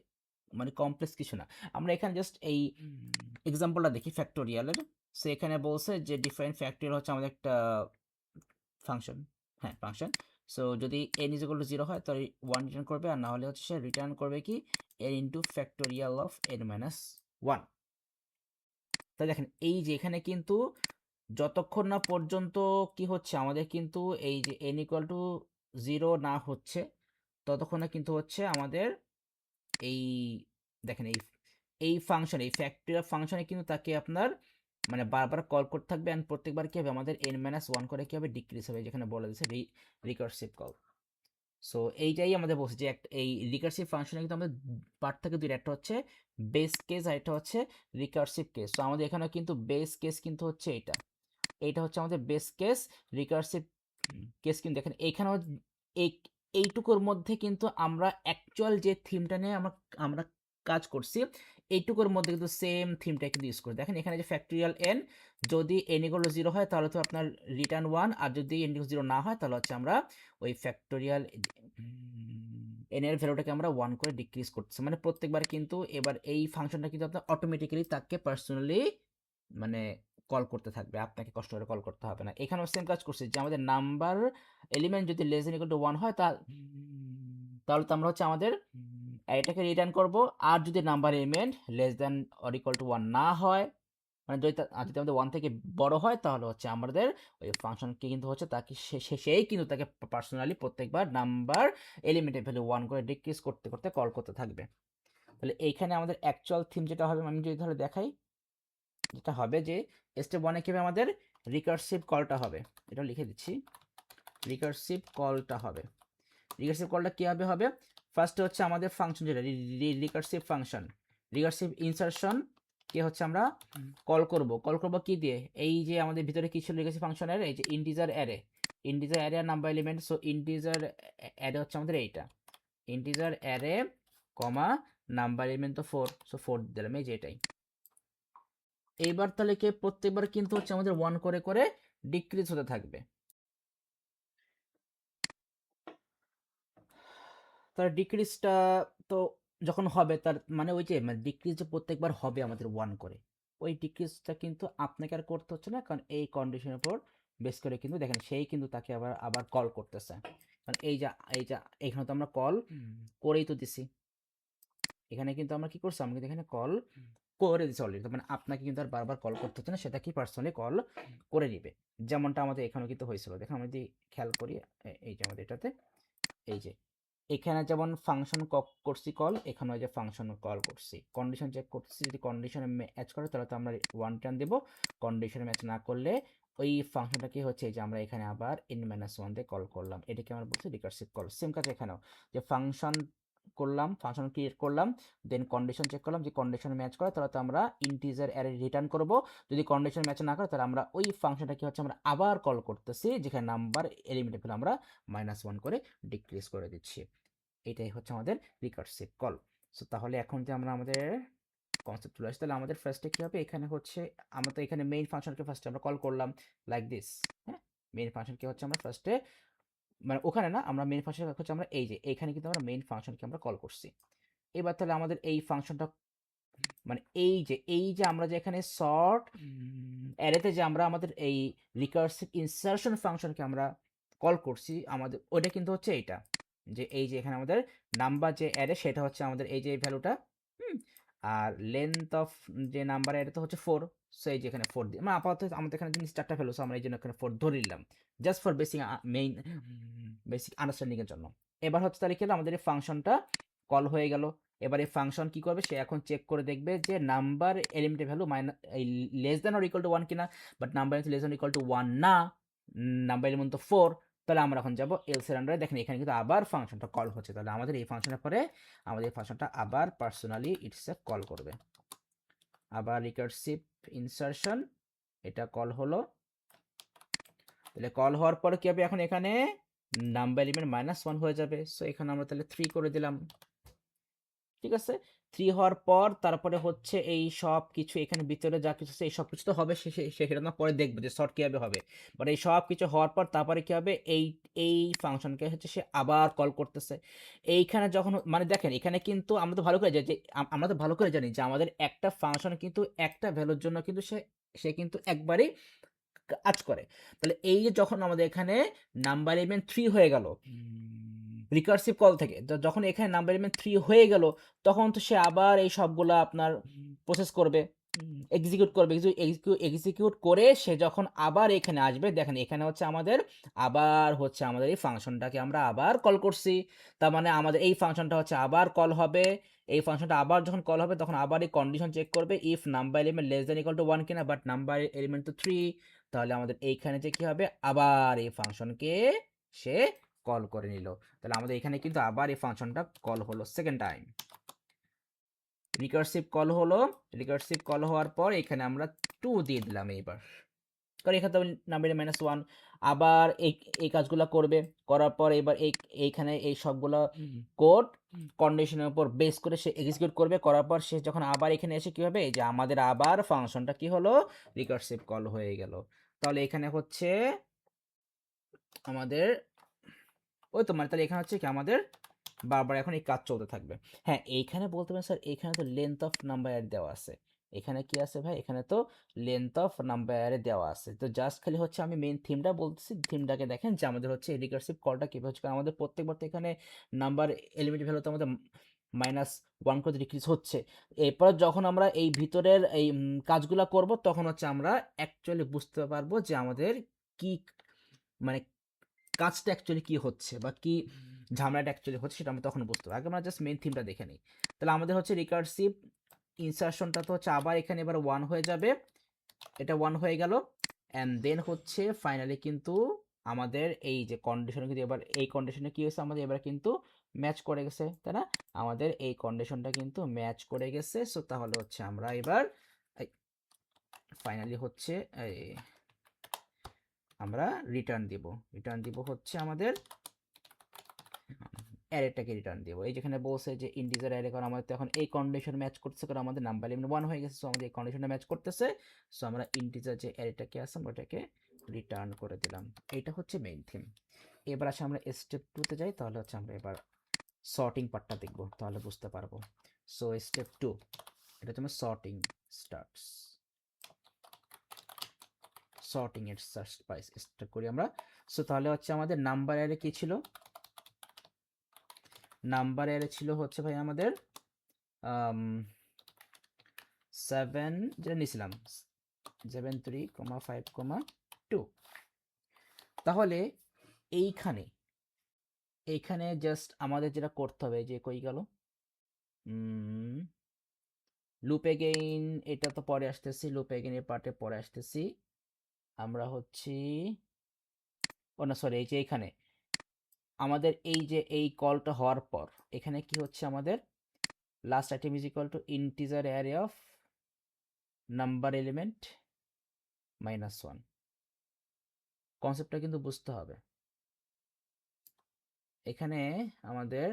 মানে কমপ্লেক্স কিছু না। আমরা এখানে জাস্ট এই এক্সাম্পলটা দেখি ফ্যাক্টোরিয়ালের। সো এখানে বলছে যে ডিফারেন্ট ফ্যাক্টোরিয়াল হচ্ছে আমাদের একটা ফাংশন, হ্যাঁ ফাংশন। সো যদি n ইজ ইকুয়াল টু 0 হয় তাহলে 1 রিটার্ন করবে, আর না হলে হচ্ছে সে রিটার্ন করবে কি n into factorial of n minus 1। তাই দেখেন এই যে এখানে কিন্তু যতক্ষণ না পর্যন্ত কি হচ্ছে আমাদের কিন্তু এই যে n ইকুয়াল টু 0 না হচ্ছে ততক্ষণ না কিন্তু হচ্ছে আমাদের এই দেখেন এই ফাংশন এই ফ্যাক্টোরিয়াল ফাংশনে কিন্তু তাকে আপনার মানে বারবার কল করতে থাকবে, অ্যান্ড প্রত্যেকবার কি হবে আমাদের n-1 করে কি হবে ডিক্রিজ হবে, যেখানে বলে দিচ্ছে রিকার্সিভ কল। সো এইটাই আমাদের বলছে যে এই রিকার্সিভ ফাংশনে কিন্তু আমাদের পার্ট থাকে দুইটা, একটা হচ্ছে বেস কেস আর একটা হচ্ছে রিকার্সিভ কেস। সো আমাদের এখানে কিন্তু বেস কেস কিন্তু হচ্ছে এইটা হচ্ছে আমাদের বেস কেস, রিকার্সিভ কেস কিন্তু দেখেন এইখানেও এই এইটুকুর মধ্যে কিন্তু আমরা অ্যাকচুয়াল যে থিমটা নিয়ে আমরা আমরা কাজ করছি এইটুকুর মধ্যে কিন্তু সেম থিমটা কিন্তু ইউজ করি। দেখেন এখানে যে ফ্যাক্টোরিয়াল n, যদি n ইকুয়াল টু 0 হয় তাহলে তো আপনার রিটার্ন 1, আর যদি n ইকুয়াল 0 না হয় তাহলে হচ্ছে আমরা ওই ফ্যাক্টোরিয়াল n এর ভ্যালুটাকে আমরা 1 করে ডিক্রিজ করতেছি, মানে প্রত্যেকবার কিন্তু এবার এই ফাংশনটা কিন্তু আপনার অটোমেটিক্যালি তাকে পার্সোনালি মানে কল করতে থাকবে, আপনাকে কষ্ট করে কল করতে হবে না। এখানেও সেম কাজ করছে যে আমাদের নাম্বার এলিমেন্ট যদি লেস দেন ইকুয়াল টু 1 হয় তাহলে তো আমরা হচ্ছে আমাদের এটাকে রিটার্ন করব, আর যদি number element less than or equal to 1 না হয় মানে যদি যদি আমাদের 1 থেকে বড় হয় তাহলে হচ্ছে আমাদের ওই ফাংশনকে কিন্তু হচ্ছে তাকে সেই কিন্তু তাকে পার্সোনালি প্রত্যেকবার নাম্বার এলিমেন্টের ভ্যালু 1 করে ডিক্রিজ করতে করতে কল করতে থাকবে। তাহলে এইখানে আমাদের অ্যাকচুয়াল থিম যেটা হবে আমি যদি ধরে দেখাই, যেটা হবে যে স্টেপ 1 এ কি হবে আমাদের রিকার্সিভ কলটা হবে, এটা লিখে দিচ্ছি, রিকার্সিভ কলটা হবে। রিকার্সিভ কলটা কিভাবে হবে, ফার্স্টে হচ্ছে আমাদের ফাংশন যেটা রিকার্সিভ ফাংশন, রিকার্সিভ ইনসারশন কে হচ্ছে আমরা কল করব কি দিয়ে, এই যে আমাদের ভিতরে কি ছিল রিকার্সিভ ফাংশনের এই যে ইন্টিজার অ্যারে আর number element. So integer array হচ্ছে আমাদের এইটা integer array comma number element তো 4, সো 4 দিলাম এই যে এটাই। এইবার তাহলে কি প্রত্যেকবার কিন্তু হচ্ছে আমাদের 1 করে করে ডিক্রিজ হতে থাকবে। তার ডিক্রিজটা তো যখন হবে তার মানে ওই যে মানে ডিক্রিজ যে প্রত্যেকবার হবে আমাদের 1 করে, ওই ডিক্রিজটা কিন্তু আপনাকে আর করতে হচ্ছে না, কারণ এই কন্ডিশনের উপর বেস করে কিন্তু দেখেন সেই কিন্তু তাকে আবার আবার কল করতেছে, কারণ এই যে এখানে তো আমরা কল করেই তো দিছি, এখানে কিন্তু আমরা কি করছি আমরা কিন্তু এখানে কল করে দিচ্ছি অলরেডি, মানে আপনাকে কিন্তু আর বারবার কল করতে হচ্ছে না, সেটা কি পার্সোনালি কল করে নিবে, যেমনটা আমাদের এখানেও কিন্তু হয়েছিল। দেখেন আমি যদি খেয়াল করি এই যে আমাদের এটাতে এই যে এখানে যেমন ফাংশন করছি কল, এখানে যে ফাংশন কল করছি, কন্ডিশন চেক করতেছি, যদি কন্ডিশনে ম্যাচ করে তাহলে তো আমরা 1 টার্ন দেবো, কন্ডিশনে ম্যাচ না করলে ওই ফাংশনটা কি হচ্ছে যে আমরা এখানে আবার n-1 দিয়ে কল করলাম, এটাকে আমরা বলছি রিকার্সিভ কল। সেম কাজ এখানেও, যে ফাংশন করলাম, ফাংশন ক্রিয়েট করলাম, দেন কন্ডিশন চেক করলাম, যে কন্ডিশন ম্যাচ করে তাহলে তো আমরা ইন্টিজার অ্যারে রিটার্ন করব। যদি কন্ডিশন ম্যাচ না করে তাহলে আমরা ওই ফাংশনটা কি হচ্ছে আমরা আবার কল করতেছি, যেখানে নাম্বার এলিমেন্টের ফেলে আমরা -1 করে ডিক্রিজ করে দিচ্ছি। এটাই হচ্ছে আমাদের রিকার্সিভ কল। সো তাহলে এখন যে আমরা আমাদের কনসেপ্ট চলে আসে, তাহলে আমাদের ফার্স্টে কী হবে, এখানে হচ্ছে আমরা তো এখানে মেইন ফাংশনকে ফার্স্টে আমরা কল করলাম লাইক দিস। হ্যাঁ, মেইন ফাংশনকে হচ্ছে আমরা ফার্স্টে, মানে ওখানে না, আমরা মেইন ফাংশন হচ্ছে আমরা এই যে এইখানে কিন্তু আমরা মেইন ফাংশনকে আমরা কল করছি। এবার তাহলে আমাদের এই ফাংশনটা, মানে এই যে আমরা যে এখানে শর্ট অ্যারেতে যে আমরা আমাদের এই রিকার্সিভ ইনসারশন ফাংশনকে আমরা কল করছি, আমাদের ওটা কিন্তু হচ্ছে এইটা, যে এই যে এখানে আমাদের নাম্বার যে অ্যারে সেটা হচ্ছে আমাদের এই যে ভ্যালুটা, আর লেন্থ অফ যে নাম্বার অ্যারেটা হচ্ছে 4। সো এই যে এখানে 4 দিয়ে, মানে আপাতত আমাদের এখানে জিনিস 4টা ভ্যালু, সো আমরা এই জন্য এখানে 4 ধরে নিলাম, জাস্ট ফর বেসিক আন্ডারস্ট্যান্ডিং এর জন্য। এবার হচ্ছে তাহলে কি হলো, আমাদের এই ফাংশনটা কল হয়ে গেল। এবার এই ফাংশন কি করবে, সে এখন চেক করে দেখবে যে নাম্বার এলিমেন্টের value less than or equal to 1 কিনা, but number less than equal to 1 না, নাম্বার এলিমেন্ট তো 4। তাহলে আমরা এখন যাবো এলস এর আন্ডারে, দেখেন এখানে কিন্তু আবার ফাংশনটা কল হচ্ছে, তাহলে আমাদের এই ফাংশনের পরে আমাদের ফাংশনটা আবার পার্সোনালি ইটসেলফ কল করবে, আবার রিকার্সিভ ইনসারশন, এটা কল হলো। তাহলে কল হওয়ার পরে কি হবে, এখন এখানে নাম্বার এলিমেন্ট -1 হয়ে যাবে। সো এখানে আমরা তাহলে 3 করে দিলাম, ঠিক আছে। 3 হওয়ার পর তারপরে হচ্ছে এই সব কিছু এখানে ভিতরে যা কিছু আছে এই সব কিছু তো হবে, সেটা আমরা পরে দেখবো যে শর্ট কীভাবে হবে। বাট এই সব কিছু হওয়ার পর তারপরে কী হবে, এই ফাংশনকে হচ্ছে সে আবার কল করতেছে। এইখানে যখন মানে দেখেন এখানে কিন্তু আমরা তো ভালো করে জানি যে আমরা তো ভালো করে জানি যে আমাদের একটা ফাংশন কিন্তু একটা ভ্যালুর জন্য কিন্তু সে সে কিন্তু একবারই কাজ করে। তাহলে এই যে যখন আমাদের এখানে নাম্বার এলিমেন্ট 3 হয়ে গেল রিকার্সিভ কল থেকে, যখন এখানে নাম্বার এলিমেন্ট 3 হয়ে গেল, তখন তো সে আবার এই সবগুলা আপনার প্রসেস করবে, এক্সিকিউট করবে, এক্সিকিউট করে সে যখন আবার এখানে আসবে, দেখেন এখানে হচ্ছে আমাদের আবার হচ্ছে আমাদের এই ফাংশনটাকে আমরা আবার কল করছি, তার মানে আমাদের এই ফাংশনটা হচ্ছে আবার কল হবে। এই ফাংশনটা আবার যখন কল হবে তখন আবার এই কন্ডিশন চেক করবে, if number element less than equal to 1 কিনা, বাট নাম্বার এলিমেন্ট তো 3, তাহলে আমাদের এইখানে যে কি হবে, আবার এই ফাংশনকে সে কল করে নিল। তাহলে আমাদের এখানে কিন্তু আবার এই ফাংশনটা কল হলো সেকেন্ড টাইম, রিকার্সিভ কল হলো। রিকার্সিভ কল হওয়ার পর এখানে আমরা 2 দিয়ে দিলাম এইবার, কারণ এখানে তো নাম্বার -1, আবার এই কাজগুলো করবে, করার পর এবার এইখানে এই সবগুলো কোড কন্ডিশনের উপর বেস করে সে এক্সিকিউট করবে, করার পর সে যখন আবার এখানে এসে কি হবে, যে আমাদের আবার ফাংশনটা কি হলো, রিকার্সিভ কল হয়ে গেল। তাহলে এখানে হচ্ছে আমাদের ওই তো, মানে তাহলে এখানে হচ্ছে কি আমাদের বারবার এখন এই কাজ চলতে থাকবে। হ্যাঁ, এইখানে বলতে পারেন স্যার এখানে তো লেন্থ অফ নাম্বার অ্যারে দেওয়া আছে, এখানে কি আছে ভাই, এখানে তো লেন্থ অফ নাম্বার অ্যারে দেওয়া আছে। তো জাস্ট খালি হচ্ছে আমি মেইন থিমটা বলতেছি, থিমটাকে দেখেন যে আমাদের হচ্ছে রিকার্সিভ কলটা কীভাবে হচ্ছে, কারণ আমাদের প্রত্যেকবার তো এখানে নাম্বার এলিমেন্ট ভ্যালু তো আমাদের -1 করে ডিক্রিজ হচ্ছে। এরপর যখন আমরা এই ভিতরের এই কাজগুলো করব তখন হচ্ছে আমরা অ্যাকচুয়ালি বুঝতে পারবো যে আমাদের কি, মানে কাজটা অ্যাকচুয়ালি কি হচ্ছে বা কি ঝামেলাটা অ্যাকচুয়ালি হচ্ছে সেটা আমরা তখন বুঝতে পারবো। আগে আমরা জাস্ট মেইন থিমটা দেখে নিই। তাহলে আমাদের হচ্ছে রিকার্সিভ ইনসারশনটা তো হচ্ছে আবার এখানে এবার 1 হয়ে যাবে, এটা 1 হয়ে গেল। অ্যান্ড দেন হচ্ছে ফাইনালি কিন্তু আমাদের এই যে কন্ডিশন কিন্তু এবার এই কন্ডিশনে কি হয়েছে, আমাদের এবার কিন্তু ম্যাচ করে গেছে, তাই না? আমাদের এই কন্ডিশনটা কিন্তু ম্যাচ করে গেছে। সো তাহলে হচ্ছে আমরা এবার ফাইনালি হচ্ছে আমরা রিটার্ন দিব হচ্ছে আমাদের অ্যারেটাকে রিটার্ন দেবো। এই যেখানে বলছে যে ইন্টিজার অ্যারে, কারণ আমাদের তো এখন এই কন্ডিশন ম্যাচ করতেছে, কারণ আমাদের নাম্বার এলিমেন্ট 1 হয়ে গেছে, সো আমাদের এই কন্ডিশনটা ম্যাচ করতেছে। সো আমরা ইন্টিজার যে অ্যারেটাকে আছে আমরা ওটাকে রিটার্ন করে দিলাম। এইটা হচ্ছে মেইন থিম। এবার আসে আমরা স্টেপ 2 তে যাই, তাহলে হচ্ছে আমরা এবার সর্টিং পার্টটা দেখব, তাহলে বুঝতে পারবো। সো স্টেপ 2, এটা হচ্ছে সর্টিং স্টার্টস, সর্টিং এর সার্চ পাই স্টার্ট করি আমরা। সো তাহলে হচ্ছে আমাদের নাম্বার অ্যারে কি ছিল, নাম্বার অ্যারে ছিল হচ্ছে ভাই আমাদের 7, যেটা নিয়েছিলাম 7 3 5 2। তাহলে এইখানে এইখানে জাস্ট আমাদের যেটা করতে হবে, যে কই গেল লুপ এগেইন, এটা তো পরে আসতেছি, লুপ এগেইন এর পার্টে পরে আসতেছি। আমরা হচ্ছি, ও না সরি, এই যে এখানে আমাদের এই যে এই কলটা হওয়ার পর এখানে কি হচ্ছে আমাদের last item is equal to integer array of number element -1। কনসেপ্টটা কিন্তু বুঝতে হবে। এখানে আমাদের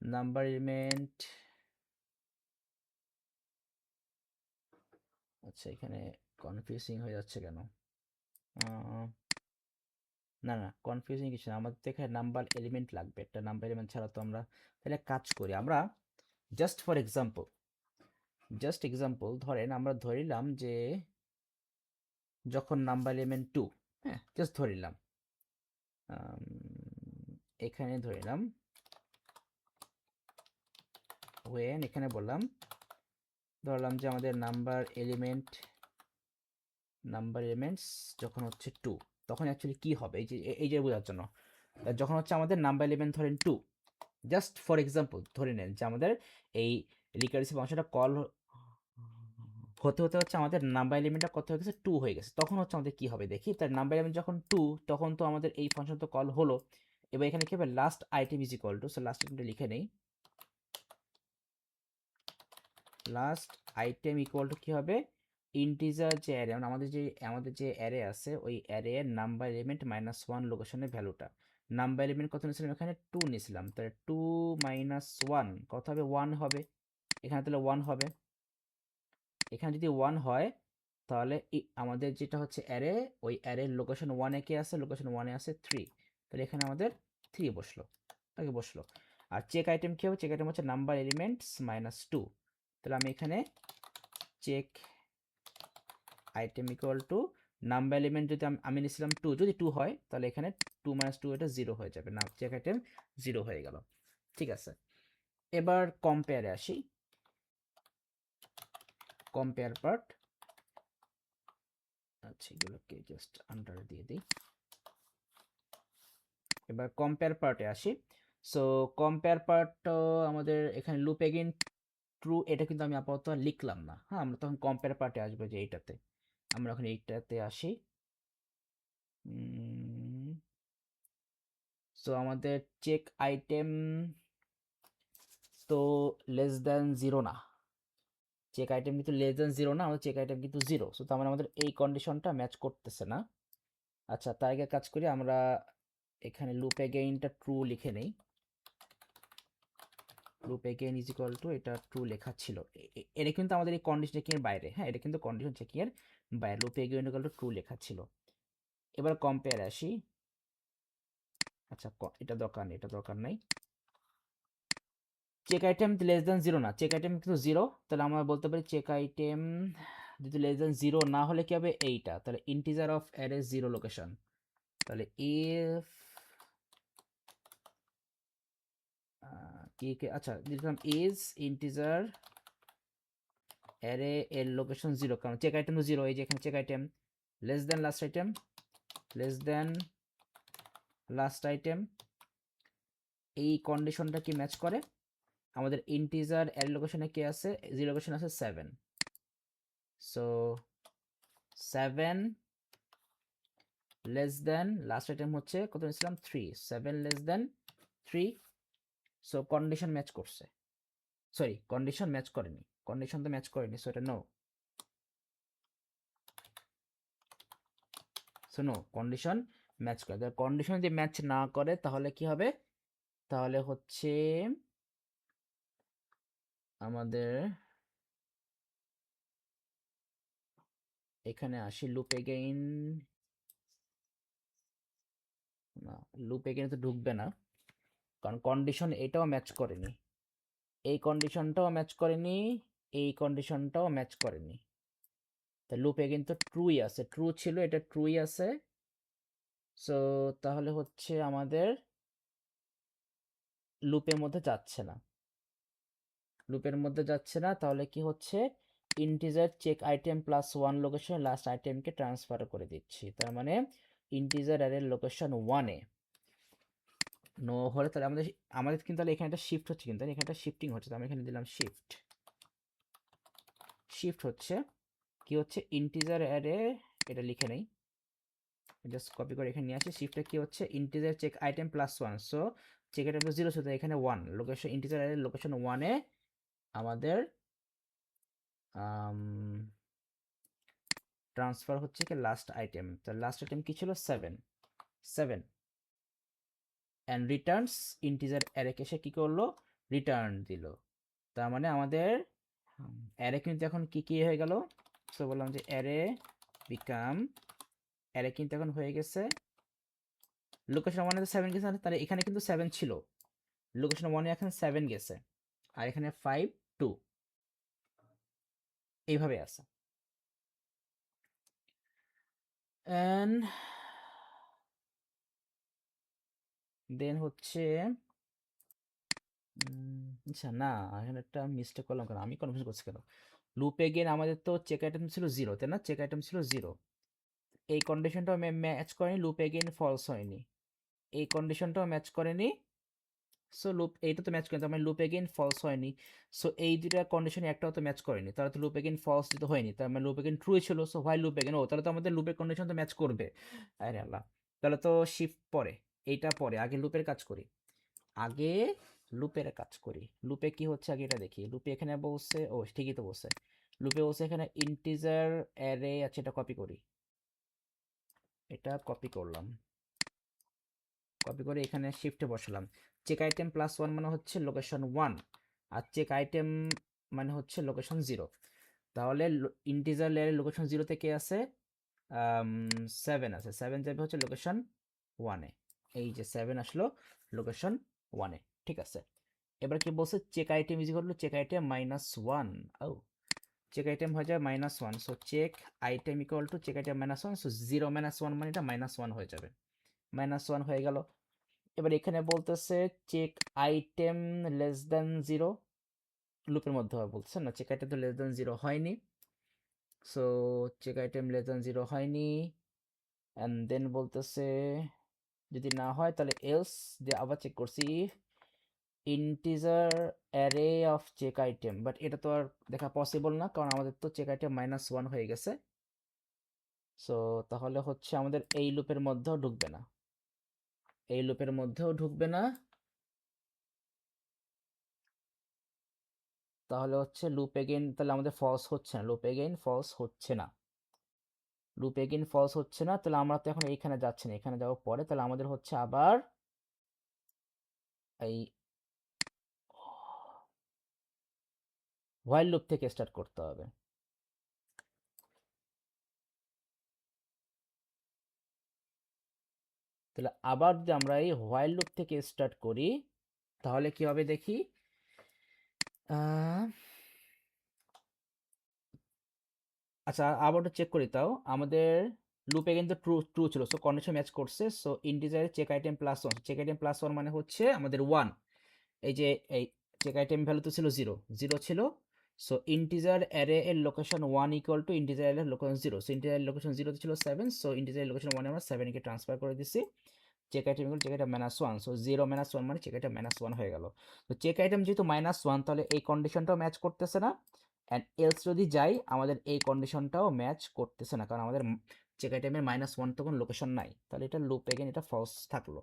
নাম্বার এলিমেন্ট, আচ্ছা এখানে কনফিউজিং হয়ে যাচ্ছে কেন? না না, কনফিউজিং কিছু না, আমাদের তো এখানে নাম্বার এলিমেন্ট লাগবে, একটা নাম্বার এলিমেন্ট ছাড়া তো আমরা, তাহলে কাজ করি আমরা, জাস্ট ফর এক্সাম্পল, ধরেন আমরা ধরিলাম যে যখন নাম্বার এলিমেন্ট 2, হ্যাঁ জাস্ট ধরিলাম, এখানে ধরিলাম ওয়েন, এখানে বললাম ধরলাম যে আমাদের নাম্বার এলিমেন্টস যখন হচ্ছে 2, তখন অ্যাকচুয়ালি কি হবে, এই যে বোঝার জন্য, যখন হচ্ছে আমাদের নাম্বার এলিমেন্ট ধরেন 2, জাস্ট ফর এক্সাম্পল ধরে নেন যে আমাদের এই রিকার্সিভ ফাংশনটা কল হতে হতে হচ্ছে আমাদের নাম্বার এলিমেন্টটা কত হয়ে গেছে, 2 হয়ে গেছে, তখন হচ্ছে আমাদের কি হবে দেখি, তার নাম্বার এলিমেন্ট যখন 2, তখন তো আমাদের এই ফাংশন তো কল হলো, এবার এখানে কি হবে, last item is equal two, so last আইটেমটা লিখে নেই, লাস্ট আইটেম ইকুয়াল টু কি হবে, ইন্টিজার যে অ্যারে, আমাদের যে অ্যারে আছে ওই অ্যারে এর নাম্বার এলিমেন্ট -1 লোকেশনের ভ্যালুটা, নাম্বার এলিমেন্ট কত নিয়েছিলাম, এখানে 2 নিয়েছিলাম, তাহলে 2 - 1 কত হবে, 1 হবে, এখানে তাহলে 1 হবে, এখানে যদি 1 হয় তাহলে আমাদের যেটা হচ্ছে অ্যারে, ওই অ্যারের লোকেশন 1 এ কে আছে, লোকেশন 1 এ আছে 3, তাহলে এখানে আমাদের 3 বসলো, আগে বসলো। আর চেক আইটেম কি হবে, চেক আইটেম হচ্ছে নাম্বার এলিমেন্টস -2, তাহলে আমি এখানে check item equal to number element, যদি আমি নিয়েছিলাম 2, যদি 2 হয় তাহলে এখানে 2 - 2 এটা 0 হয়ে যাবে, না চেক আইটেম 0 হয়ে গেল, ঠিক আছে। এবার কম্পেয়ারে আসি, কম্পেয়ার পার্ট, আচ্ছা এগুলোকে জাস্ট আন্ডার দিয়ে দিই, এবার কম্পেয়ার পার্টে আসি। সো কম্পেয়ার পার্ট আমাদের এখানে লুপ এগেইন ট্রু, এটা কিন্তু আমি আপাতত আর লিখলাম না, হ্যাঁ আমরা তখন কম্পেয়ার পার্টে আসবো, যে এইটাতে আমরা এখন এইটাতে আসি। সো আমাদের চেক আইটেম তো লেস দ্যান 0 না, চেক আইটেম কিন্তু লেস দ্যান 0 না, আমাদের চেক আইটেম কিন্তু 0, সো তার মানে আমাদের এই কন্ডিশনটা ম্যাচ করতেছে না। আচ্ছা তার আগে কাজ করি আমরা, এখানে লুপ এগেইনটা ট্রু লিখে নেই, loop again is equal two, এটা ট্রু লেখা ছিল, এটা কিন্তু আমাদের এই কন্ডিশন চেকিং এর বাইরে, হ্যাঁ এটা কিন্তু কন্ডিশন চেকিং এর বাইরে, loop again equal to true লেখা ছিল। এবার কম্পেয়ার আসি, আচ্ছা এটা দরকার নেই, এটা দরকার নাই, চেক আইটেম লেস দ্যান 0 না, চেক আইটেম কিন্তু 0, তাহলে আমরা বলতে পারি চেক আইটেম যদি লেস দ্যান 0 না হলে কি হবে, এইটা তাহলে ইন্টিজার অফ অ্যারে 0 লোকেশন, তাহলে ইফ কি আচ্ছা দিলাম ইজ ইন্টিজার অ্যারে এর লোকেশন 0, কারণ চেক আইটেম তো 0, এই যে এখানে check item less than last item, less than last item, এই কন্ডিশনটা কি ম্যাচ করে, আমাদের ইন্টিজার অ্যারে লোকেশনে কি আছে, 0 লোকেশন আছে 7, so 7 less than last item হচ্ছে কত নিয়েছিলাম, 3, 7 less than 3, so condition match করছে, সরি কন্ডিশন ম্যাচ করেনি, কন্ডিশন তো ম্যাচ করেনি, সো এটা no, so no condition match করে, কন্ডিশন যদি ম্যাচ না করে তাহলে কি হবে, তাহলে হচ্ছে আমাদের এখানে আসি লুপ এগেইন, না লুপ এগেইন তো ঢুকবে না, কারণ কন্ডিশন এটাও ম্যাচ করেনি, এই কন্ডিশনটাও ম্যাচ করেনি, এই কন্ডিশনটাও ম্যাচ করেনি, তা লুপ এগেইন তো ট্রুই আছে, ট্রু ছিল এটা ট্রুই আছে, সো তাহলে হচ্ছে আমাদের লুপের মধ্যে যাচ্ছে না, লুপের মধ্যে যাচ্ছে না, তাহলে কি হচ্ছে, integer check item +1 location last আইটেমকে ট্রান্সফার করে দিচ্ছি, তার মানে ইন্টিজার অ্যারের লোকেশন 1-এ নো হলে তাহলে আমাদের কিন্তু তাহলে এখানে একটা শিফট হচ্ছে, কিন্তু এখানে একটা শিফটিং হচ্ছে, তো আমি এখানে দিলাম শিফট, শিফট হচ্ছে কি হচ্ছে ইন্টিজার অ্যারে, এটা লিখে নেই, জাস্ট কপি করে এখানে নিয়ে আসি। শিফটে কি হচ্ছে integer check item plus one, so check item তো জিরো ছিল, এখানে one, location integer array location ওয়ানে আমাদের ট্রান্সফার হচ্ছে কি লাস্ট আইটেম, তো লাস্ট আইটেম কি ছিল 7, 7 অ্যান্ড রিটার্নস ইন্টিজার অ্যারেকে সে কি করলো, রিটার্ন দিল। তার মানে আমাদের অ্যারে কিন্তু এখন কি কি হয়ে গেল, সো বললাম যে অ্যারে বিকাম, অ্যারে কিন্তু এখন হয়ে গেছে লোকেশন ওয়ানে তো 7 গেছে, তাহলে এখানে কিন্তু 7 ছিল, লোকেশন ওয়ানে এখন 7 গেছে, আর এখানে 5 2 এইভাবে আছে। এন্ড দেন হচ্ছে আচ্ছা না, এখানে একটা মিস্টেক করলাম, কেন আমি কনফিউজ করছি কেন, লুপ এগেন আমাদের তো চেক আইটেম ছিল জিরো, তাই না, চেক আইটেম ছিল জিরো, এই কন্ডিশনটাও ম্যাচ করেনি, লুপ এগেইন ফলস হয়নি, এই কন্ডিশনটাও ম্যাচ করেনি, সো লুপ এইটা তো ম্যাচ করেনি, তার মানে লুপ এগেইন ফলস হয়নি, সো এই দুইটা কন্ডিশন একটাও তো ম্যাচ করেনি, তাহলে তো লুপ এগেইন ফলস যেটা হয়নি, তার মানে লুপ এগেইন ট্রুই ছিল, সো হোয়াইল লুপ এগেইন, ও তাহলে তো আমাদের লুপের কন্ডিশন তো ম্যাচ করবে, আরে আল্লাহ, তাহলে তো শিফট পরে, এইটা পরে, আগে লুপের কাজ করি, আগে লুপের কাজ করি, লুপে কি হচ্ছে আগে এটা দেখি, লুপে এখানে বলছে, ও ঠিকই তো বলছে, লুপে বলছে এখানে ইন্টিজার অ্যারে আছে, এটা কপি করি, এটা কপি করলাম, কপি করে এখানে শিফটে বসালাম, চেক আইটেম প্লাস ওয়ান মানে হচ্ছে লোকেশন ওয়ান, আর চেক আইটেম মানে হচ্ছে লোকেশন জিরো, তাহলে ইন্টিজার লেয়ারের লোকেশন জিরো থেকে আছে 7 আছে, 7 যাবে হচ্ছে লোকেশন ওয়ানে, এই যে 7 আসলো লোকেশন ওয়ানে, ঠিক আছে। এবার কি বলছে check item is equal to check item minus one, ও চেক আইটেম হয়ে যায় minus one, so check item equal to check item minus one, so zero minus one মানে এটা মাইনাস ওয়ান হয়ে যাবে, মাইনাস ওয়ান হয়ে গেল। এবার এখানে বলতেছে check item less than zero, লুপের মধ্যে বলতেছে না, চেক আইটেম তো লেস দেন জিরো হয়নি, so check item less than zero হয়নি, অ্যান্ড দেন বলতেছে যদি না হয় তাহলে এলস দিয়ে আবার চেক করছি integer array of check item, but এটা তো আর দেখা পসিবল না, কারণ আমাদের তো চেক আইটেম মাইনাস ওয়ান হয়ে গেছে, সো তাহলে হচ্ছে আমাদের এই লুপের মধ্যেও ঢুকবে না, এই লুপের মধ্যেও ঢুকবে না, তাহলে হচ্ছে লুপ এগেইন, তাহলে আমাদের ফলস হচ্ছে না, লুপ এগেইন ফলস হচ্ছে না, লুপ এগেইন ফলস হচ্ছে না, তাহলে আমরা তো এখন এইখানে যাচ্ছি না, এখানে যাওয়ার পরে তাহলে আমাদের হচ্ছে আবার এই হোয়াইল লুপ থেকে স্টার্ট করতে হবে, তাহলে আবার যদি আমরা এই হোয়াইল লুপ থেকে স্টার্ট করি তাহলে কি হবে দেখি, আচ্ছা আবার চেক করি, তাও আমাদের লুপে কিন্তু ট্রু ট্রু ছিল, সো কন্ডিশন ম্যাচ করছে, সো ইন্টিজারের check item plus one, check item plus one মানে হচ্ছে আমাদের ওয়ান, এই যে এই চেক আইটেম ভ্যালু তো ছিল জিরো, জিরো ছিল, সো ইন্টিজার অ্যারে এর location one equal to integer array location zero, so integer location zero ছিল সেভেন, সো ইন্টিজার লোকেশন ওয়ানে আমরা সেভেনকে ট্রান্সফার করে দিচ্ছি, check item equal check item minus one, so zero minus one মানে check item minus one হয়ে গেল, তো চেক আইটেম যেহেতু মাইনাস ওয়ান তাহলে এই কন্ডিশনটাও ম্যাচ করতেছে না, অ্যান্ড এলস যদি যাই আমাদের এই কন্ডিশনটাও ম্যাচ করতেছে না, কারণ আমাদের চেক আইটেমের মাইনাস ওয়ান তো কোনো লোকেশন নাই, তাহলে এটা লুপ এগেন এটা ফলস থাকলো।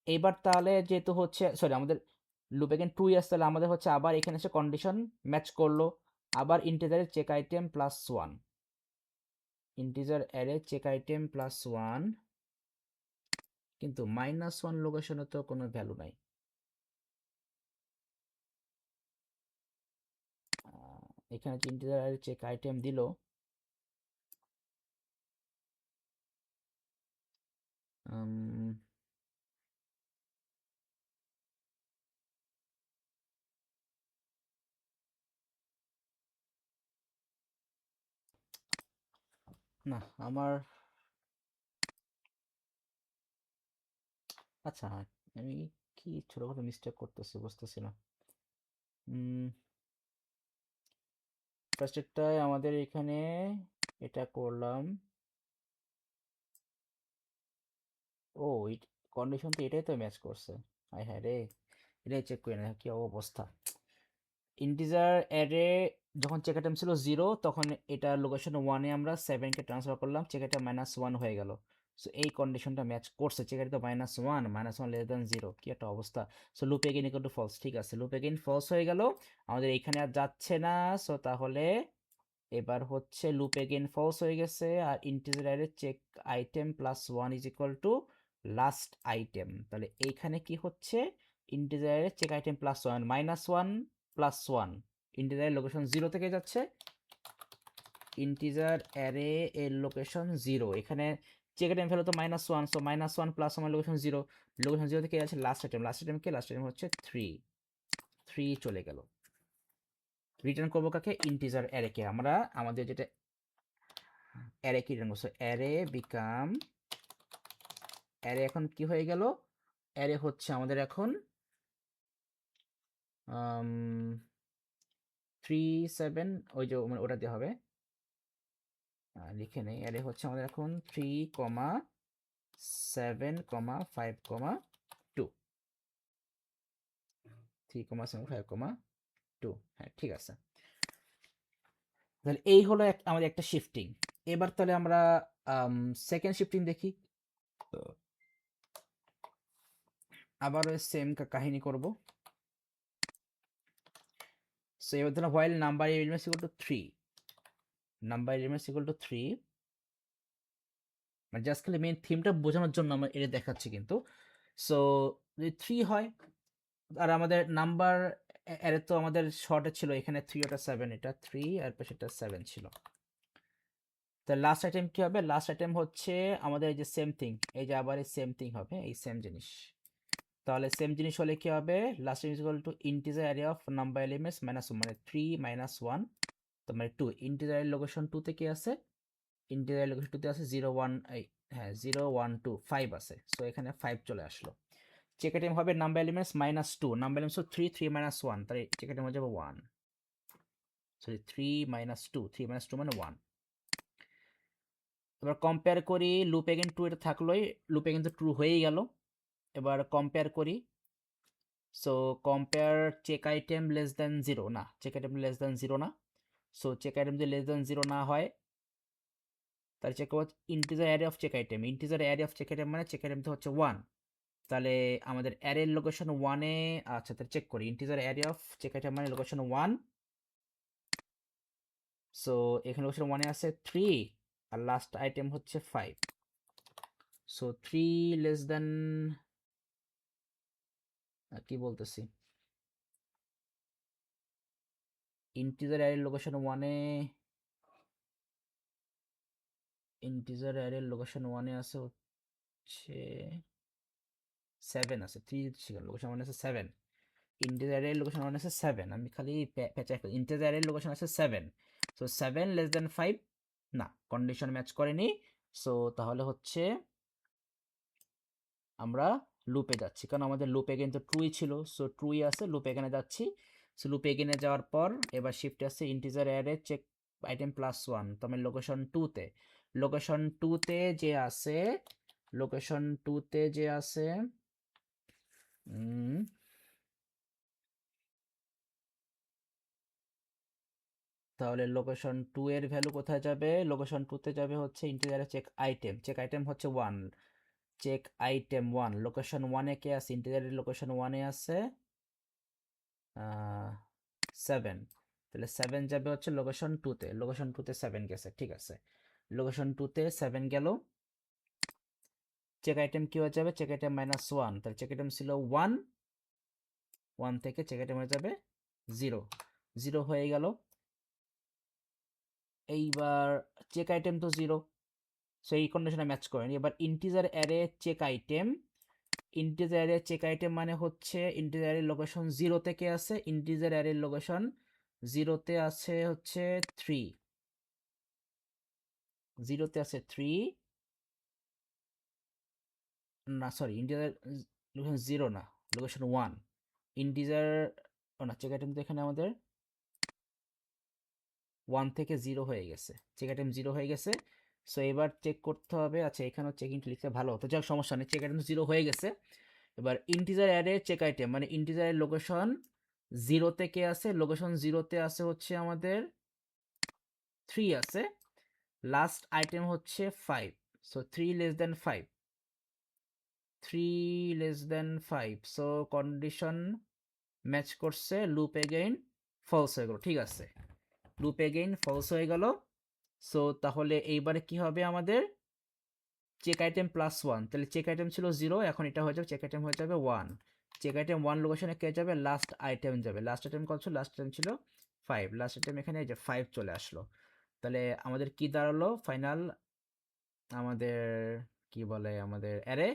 এইবার তাহলে যেহেতু হচ্ছে সরি আমাদের লুপ এগেন ট্রু আসছে, তাহলে আমাদের হচ্ছে আবার এখানে এসে কন্ডিশন ম্যাচ করলো, আবার ইন্টিজারের check item plus one, integer array check item plus one, কিন্তু মাইনাস ওয়ান লোকেশনে তো কোনো ভ্যালু নাই, এখানে যে ইন্টিজার অ্যারে চেক আইটেম দিল, না আমার, আচ্ছা আমি কি ছোটখাটো মিস্টেক করতেছি বুঝতেছি না, ফার্স্টেরটায় আমাদের এখানে এটা করলাম, ও কন্ডিশন তো এটাই তো ম্যাচ করছে, হায় হায় রে, এটাই চেক করে না কি অবস্থা, ইন্টিজার অ্যারে যখন চেক আইটেম ছিল 0 তখন এটা লোকেশন 1-এ আমরা 7-কে ট্রান্সফার করলাম, চেক আইটেম -1 হয়ে গেল। সো এই কন্ডিশনটা ম্যাচ করছে, চেক আইটেম তো -1 লেস দ্যান 0, কি একটা অবস্থা। So loop again equal to false, ঠিক আছে, লুপ এগেইন ফলস হয়ে গেল, আমাদের এইখানে আর যাচ্ছে না। সো তাহলে এবার হচ্ছে লুপ এগেইন ফলস হয়ে গেছে, আর integer array check item +1 is equal to last item. তাহলে এইখানে কি হচ্ছে, integer array check item +1 -1 +1, integer location 0 থেকে যাচ্ছে, ইন্টিজার অ্যারে এর লোকেশন 0, এখানে চেক আইটেম ভ্যালু তো -1, সো -1 প্লাস আমার লোকেশন 0, লোকেশন 0 থেকে আছে লাস্ট আইটেম, লাস্ট আইটেম কে, লাস্ট আইটেম হচ্ছে 3 চলে গেল। রিটার্ন করবো কাকে, ইন্টিজার অ্যারেকে, আমরা আমাদের যেটা অ্যারে কি রিটার্ন করছো, অ্যারে বিকাম, অ্যারে এখন কি হয়ে গেল, অ্যারে হচ্ছে আমাদের এখন 3 7, ওই যে মানে ওটা দিয়ে হবে, লিখে নেই, অ্যারে হচ্ছে আমাদের এখন 3,7,5,2, 3,7,5,2, হ্যাঁ ঠিক আছে। তাহলে এই হলো আমাদের একটা শিফটিং। এবার তাহলে আমরা সেকেন্ড শিফটিং দেখি, আবারও সেম কাহিনী করব। সো এবার ধরো while number elements equal to 3, number elements equal to 3, মানে জাস্ট খালি মেইন থিমটা বোঝানোর জন্য আমরা এটা দেখাচ্ছি কিন্তু। সো যদি 3 হয়, আর আমাদের নাম্বার অ্যারে তো আমাদের শর্টে ছিল, এখানে 3 ওটা 7, এটা 3 আর পাশে এটা 7 ছিল। তো লাস্ট আইটেম কি হবে, লাস্ট আইটেম হচ্ছে আমাদের এই যে সেম থিং, এই যে আবার এই সেম থিং হবে, এই সেম জিনিস। তাহলে সেম জিনিস হলে কি হবে, last is equal to integer array of number elements -1, মানে 3 -1, তো মানে 2, ইন্টিজার লোকেশন 2 থেকে আছে, ইন্টিজার লোকেশন 2 তে আছে 0 1, হ্যাঁ 0 1 2 5 আছে, সো এখানে 5 চলে আসলো। চেক আইটেম হবে নাম্বার এলিমেন্টস -2, নাম্বার এলিমেন্টস 3 3 -1, তাহলে চেক আইটেম হয়ে যাবে 1, সরি 3 -2, 3 -2 মানে 1। এবার কম্পেয়ার করি, লুপ এগেইন 2 এটা থাকলোই, লুপ এগেইন তো ট্রু হয়েই গেল। এবার কম্পেয়ার করি, so compare check item less than 0, না চেক আইটেম লেস দ্যান 0 না, সো চেক আইটেম যদি লেস দ্যান 0 না হয়, তাহলে চেক করবো integer array of check item, integer array of check item মানে চেক আইটেম তো হচ্ছে 1, তাহলে আমাদের অ্যারের লোকেশন 1-এ, আচ্ছা তাহলে চেক করি, integer array of check item মানে লোকেশন 1, সো এখানে লোকেশন 1-এ আছে 3, আর লাস্ট আইটেম হচ্ছে 5, সো 3 লেস দ্যান, কি বলতেছি, ইন্টিজার অ্যারের লোকেশন 1-এ, ইন্টিজার অ্যারের লোকেশন 1-এ আছে হচ্ছে 7 আছে, 3 ছিল, লোকেশন 1 আছে 7, ইন্টিজার অ্যারের লোকেশন 1 আছে 7, আমি খালি পেঁচাই ফেলি, ইন্টিজার অ্যারের লোকেশন আছে 7, সো 7 লেস দ্যান 5, না কন্ডিশন ম্যাচ করেনি, সো তাহলে হচ্ছে আমরা লুপে যাচ্ছি, কারণ আমাদের লুপ এগেইন তো ট্রুই ছিল, সো ট্রুই আছে, লুপ এগেনে যাচ্ছি। সো লুপ এগেনে যাওয়ার পর এবার শিফটে আসছে ইন্টিজার অ্যারে চেক আইটেম +1, তো আমি লোকেশন 2-তে, লোকেশন 2-তে যে আছে, লোকেশন 2-তে যে আছে, তাহলে লোকেশন 2 এর ভ্যালু কোথায় যাবে, লোকেশন 2-তে যাবে হচ্ছে ইন্টিজারে চেক আইটেম, চেক আইটেম হচ্ছে 1, চেক আইটেম 1, লোকেশন 1-এ কে আছে, ইন্টিজারের লোকেশন 1-এ আছে 7, তাহলে 7 যাবে হচ্ছে লোকেশন 2-তে, লোকেশন 2-তে 7 গেছে, ঠিক আছে, লোকেশন 2-তে 7 গেল, চেক আইটেম কি হয়ে যাবে, চেক আইটেম -1, তাহলে চেক আইটেম ছিল 1, 1 থেকে চেক আইটেম হয়ে যাবে 0, 0 হয়ে গেল। এইবার চেক আইটেম তো 0, সো এই কন্ডিশনে ম্যাচ করেনি। এবার integer array check item, integer array check item মানে হচ্ছে ইন্টিজার অ্যারে লোকেশন 0 থেকে আছে, ইন্টিজার অ্যারে লোকেশন 0-তে আছে হচ্ছে 3, 0-তে আছে 3, না সরি ইন্টিজার লোকেশন 0 না, লোকেশন 1, ইন্টিজার, ও না চেক আইটেম তো এখানে আমাদের 1 থেকে 0 হয়ে গেছে, চেক আইটেম 0 হয়ে গেছে। সো এবার চেক করতে হবে, আচ্ছা এখানেও চেকিংটা লিখতে ভালো হতো, যাক সমস্যা নেই, চেক আইটেম 0 হয়ে গেছে। এবার ইন্টিজার অ্যারে চেক আইটেম মানে ইন্টিজারের লোকেশন জিরোতে কে আছে, লোকেশন জিরোতে আছে হচ্ছে আমাদের 3 আছে, লাস্ট আইটেম হচ্ছে 5, so 3 less than 5, 3 less than 5, so condition match করছে, লুপ এগেইন ফলস হয়ে গেল। ঠিক আছে, লুপ এগেইন ফলস হয়ে গেল। সো তাহলে এইবারে কি হবে আমাদের, চেক আইটেম প্লাস 1, তাহলে চেক আইটেম ছিল 0, এখন এটা হয়ে যাবে চেক আইটেম হয়ে যাবে 1। চেক আইটেম 1 লোকেশনে কে যাবে, লাস্ট আইটেম যাবে। লাস্ট আইটেম কত ছিল, লাস্ট আইটেম ছিল 5, লাস্ট আইটেম এখানে এই যে 5 চলে আসলো। তাহলে আমাদের কি দাঁড়ালো ফাইনাল, আমাদের কি বলে, আমাদের অ্যারে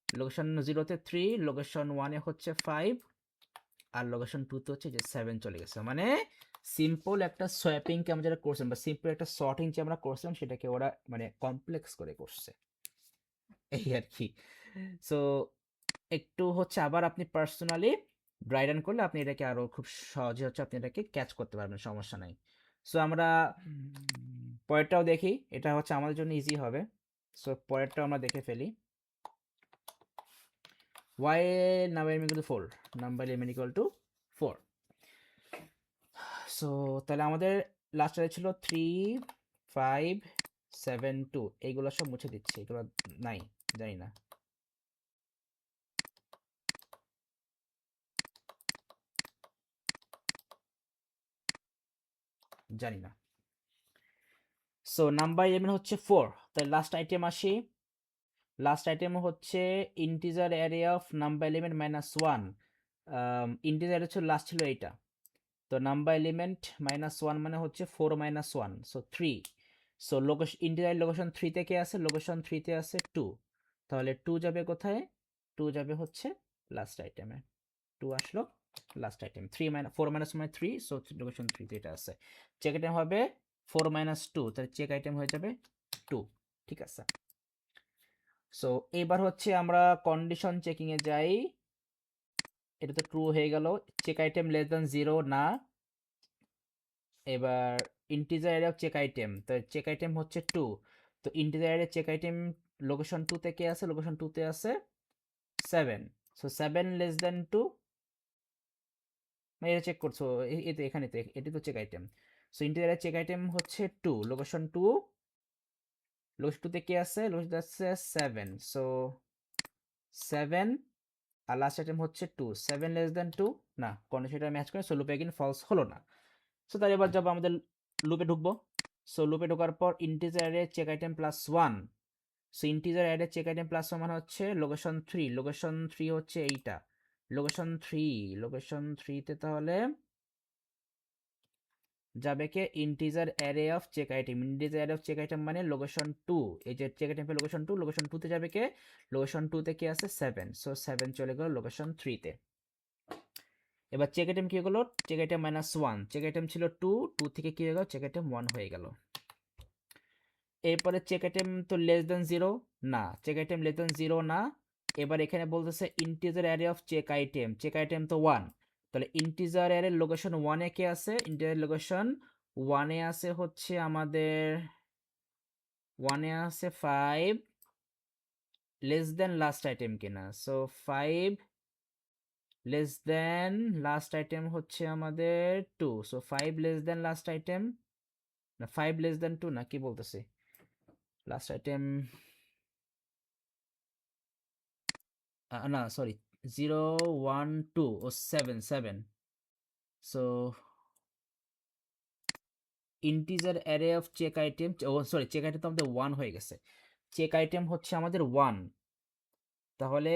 লোকেশন 0তে 3, লোকেশন 1-এ হচ্ছে 5, আর লোকেশন 2তে হচ্ছে যে 7 চলে গেছে। মানে সিম্পল একটা সোয়াপিংকে আমরা যেটা করছিলাম, বা সিম্পল একটা সর্টিং যে আমরা করছিলাম, সেটাকে ওরা মানে কমপ্লেক্স করে করছে, এই আর কি। সো একটু হচ্ছে আবার আপনি পার্সোনালি ড্রাই রান করলে আপনি এটাকে আরো খুব সহজে হচ্ছে আপনি এটাকে ক্যাচ করতে পারবেন, সমস্যা নাই। সো আমরা পরেরটাও দেখি, এটা হচ্ছে আমাদের জন্য ইজি হবে। সো পরেরটাও আমরা দেখে ফেলি। y number element equal to 4, number element equal to 4। So তাহলে আমাদের লাস্টে ছিল 3, 5, 7, 2, এইগুলো সব মুছে দিচ্ছি, এগুলো নাই, জানি না। জানি না। সো নাম্বার এলিমেন্ট হচ্ছে 4, তাই লাস্ট আইটেম আসি। লাস্ট আইটেম হচ্ছে integer array of number element -1। Integer হচ্ছে লাস্ট ছিল এইটা, তো নাম্বার এলিমেন্ট -1 মানে হচ্ছে 4 - 1, so 3। So location integer location 3 তে কে আছে, লোকেশন 3 তে আছে 2, তাহলে 2 যাবে কোথায়, 2 যাবে হচ্ছে লাস্ট আইটেমে, 2 আসলো লাস্ট আইটেম। 4 - 1 3, সো লোকেশন 3 তে এটা আছে। চেক আইটেম হবে 4 - 2, তাহলে চেক আইটেম হয়ে যাবে 2। ঠিক আছে, সো এবার হচ্ছে আমরা কন্ডিশন চেকিং এ যাই। এটা তো ট্রু হয়ে গেল, চেক আইটেম লেস দ্যান 0 না। এবার integer array of check item, তো চেক আইটেম হচ্ছে 2, তো integer array check item location 2 তে কে আছে, লোকেশন 2 তে আছে 7, সো 7 লেস দেন 2, মানে এটা চেক করছো, এই তো এখানে তো এটি তো check item. So integer array check item হচ্ছে 2, লোকেশন 2, লোকেশন 2 তে কে আছে, লোকেশন আছে 7, সো 7, আর লাস্ট আইটেম হচ্ছে 2, 7 লেস দেন 2, না কন্ডিশনটা ম্যাচ করে, সো লুপে এগেইন ফলস হলো না। সো তাহলে এবার যাব আমাদের লুপে ঢুকবো। সো লুপে ঢোকার পর integer array check item plus 1, so integer array check item plus 1 মানে হচ্ছে লোকেশন 3, লোকেশন 3 হচ্ছে এইটা, লোকেশন 3, লোকেশন 3 তে তাহলে যাবে কে, integer array of check item, integer array of check item মানে লোকেশন 2, এই যে চেক আইটেম লোকেশন 2, লোকেশন 2 তে যাবে কে, লোকেশন 2 তে কি আছে 7, সো 7 চলে গেল লোকেশন 3 তে। এবার চেক আইটেম কি হলো, চেক আইটেম -1, চেক আইটেম ছিল 2, 2 থেকে কি হয়ে গেল, চেক আইটেম 1 হয়ে গেল। এরপরে চেক আইটেম তো লেস দেন 0 না, চেক আইটেম লেস দেন 0 না। এবার এখানে বলতেছে integer array of check item, check item তো 1, তাহলে ইন্টিজার অ্যারে লোকেশন 1 এ কে আছে, ইন্টিজার লোকেশন 1 এ আছে হচ্ছে আমাদের 1 এ আছে 5 লেস দেন লাস্ট আইটেম কিনা, so 5 less than last item হচ্ছে আমাদের 2, so 5 less than last item, না 5 লেস দেন 2 না, কি বলতেছি, লাস্ট আইটেম না সরি, 0, 1, 2 ও 7, 7, so integer array of check item, ও সরি চেক আইটেম তো আমাদের 1 হয়ে গেছে, চেক আইটেম হচ্ছে আমাদের 1, তাহলে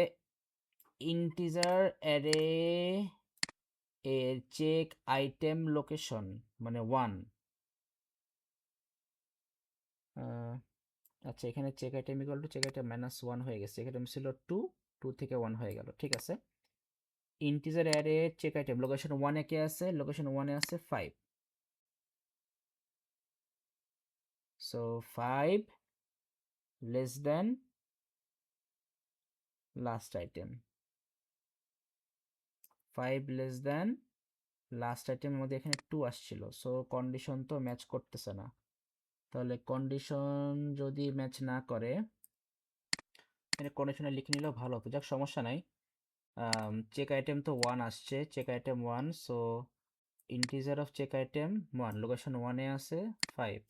ইন্টিজার অ্যারে এর চেক আইটেম লোকেশন মানে 1, আচ্ছা এখানে check item equal to check item -1 হয়ে গেছে, চেক আইটেম ছিল 2, 2 থেকে 1 হয়ে গেল। ঠিক আছে, integer array check item location 1 এ কে আছে, লোকেশন 1 এ আছে 5, so 5 less than last item, 5 less than last item, আমাদের এখানে 2 আসছিল, সো কন্ডিশন তো ম্যাচ করতেছে না। তাহলে কন্ডিশন যদি ম্যাচ না করে, এটা কন্ডিশনে লিখে নিলেও ভালো হতো, যাক সমস্যা নাই। চেক আইটেম তো 1 আসছে, check item 1, so integer of check item 1, location 1 এ আছে 5,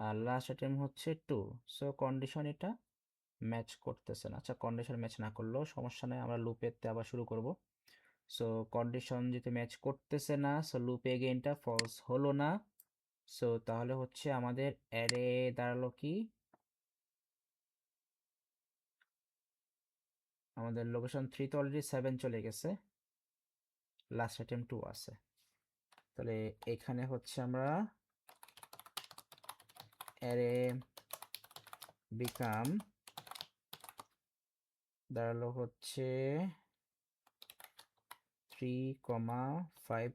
আর লাস্ট আইটেম হচ্ছে 2, সো কন্ডিশন এটা ম্যাচ করতেছে না। আচ্ছা, কন্ডিশন ম্যাচ না করলেও সমস্যা নেই, আমরা লুপেতে আবার শুরু করব। সো কন্ডিশন যেতে ম্যাচ করতেছে না, সো লুপে এগেইনটা ফলস হলো না। সো তাহলে হচ্ছে আমাদের অ্যারে দাঁড়ালো কি, আমাদের লোকেশন 3 তো অলরেডি 7 চলে গেছে, লাস্ট আইটেম 2 আছে। তাহলে এখানে হচ্ছে আমরা অ্যারে বিকাম দাঁড়ালো হচ্ছে 3, 5, 7,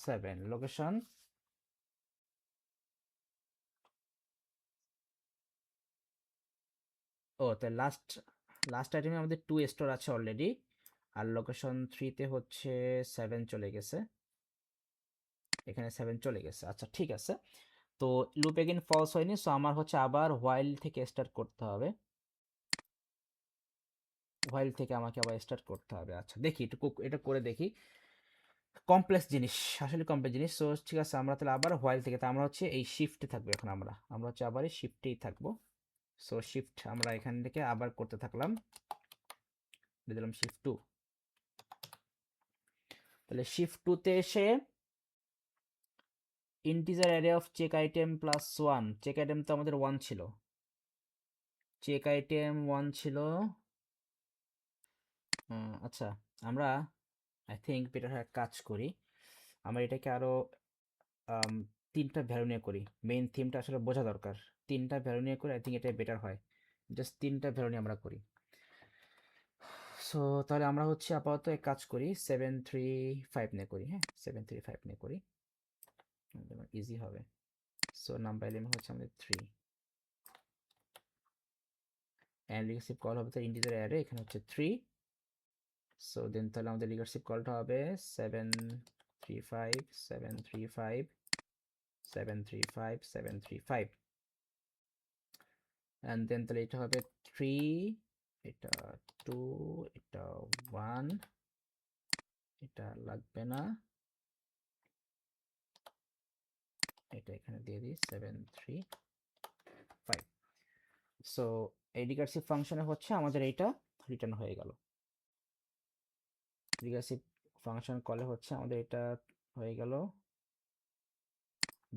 7 লোকেশন। ও তাই লাস্ট আইটেমে আমাদের 2 স্টোর আছে অলরেডি, আর লোকেশন 3তে হচ্ছে 7 চলে গেছে, এখানে 7 চলে গেছে। আচ্ছা ঠিক আছে, তো লুপ এগেইন ফলস হয়নি, সো আমার হচ্ছে আবার হোয়াইল থেকে স্টার্ট করতে হবে, হোয়াইল থেকে আমাকে আবার স্টার্ট করতে হবে। আচ্ছা দেখি একটু এটা করে দেখি, কমপ্লেক্স জিনিস, আসলে কমপ্লেক্স জিনিস। সো ঠিক আছে, আমরা তাহলে আবার হোয়াইল থেকে, তা আমরা হচ্ছে এই শিফটে থাকবো এখন, আমরা হচ্ছে আবার এই শিফটেই থাকবো। সো শিফট আমরা এখান থেকে আবার করতে থাকলাম, দিয়ে দিলাম শিফট 2। তাহলে শিফট 2তে এসে integer array of check item plus 1, check item তো আমাদের 1 ছিল, চেক আইটেম 1 ছিল। আচ্ছা, আমরা আই থিঙ্ক বেটার এক কাজ করি, আমরা এটাকে আরো 3টা ভ্যালু নিয়ে করি, মেইন থিমটা আসলে বোঝা দরকার, 3টা ভ্যালু নিয়ে করে আই থিঙ্ক এটাই বেটার হয়, জাস্ট 3টা ভ্যালু নিয়ে আমরা করি। সো তাহলে আমরা হচ্ছে আপাতত এক কাজ করি, 7, 3, 5 নিয়ে করি, হ্যাঁ 7, 3, 5 নিয়ে করি, ইজি হবে। সো নাম্বার এলিমেন্ট হচ্ছে আমাদের 3, অ্যান্ড রিকার্সিভ কল হবে তার ইন্টিজার অ্যারে, এখানে হচ্ছে 3। সো দেন তাহলে আমাদের রিকার্সিভ কলটা হবে 7, 3, 5, 7, 3, 5, 7, 3, 5, 7, 3, 5, অ্যান্ড দেন তাহলে এটা হবে 3, এটা 2, এটা 1, এটা লাগবে না, এটা এখানে দিয়ে দিই 7, 3, 5। সো এই রিকার্সিভ ফাংশনে হচ্ছে আমাদের এইটা রিটার্ন হয়ে গেল, রিকার্সিভ ফাংশন কলে হচ্ছে আমাদের এটা হয়ে গেল।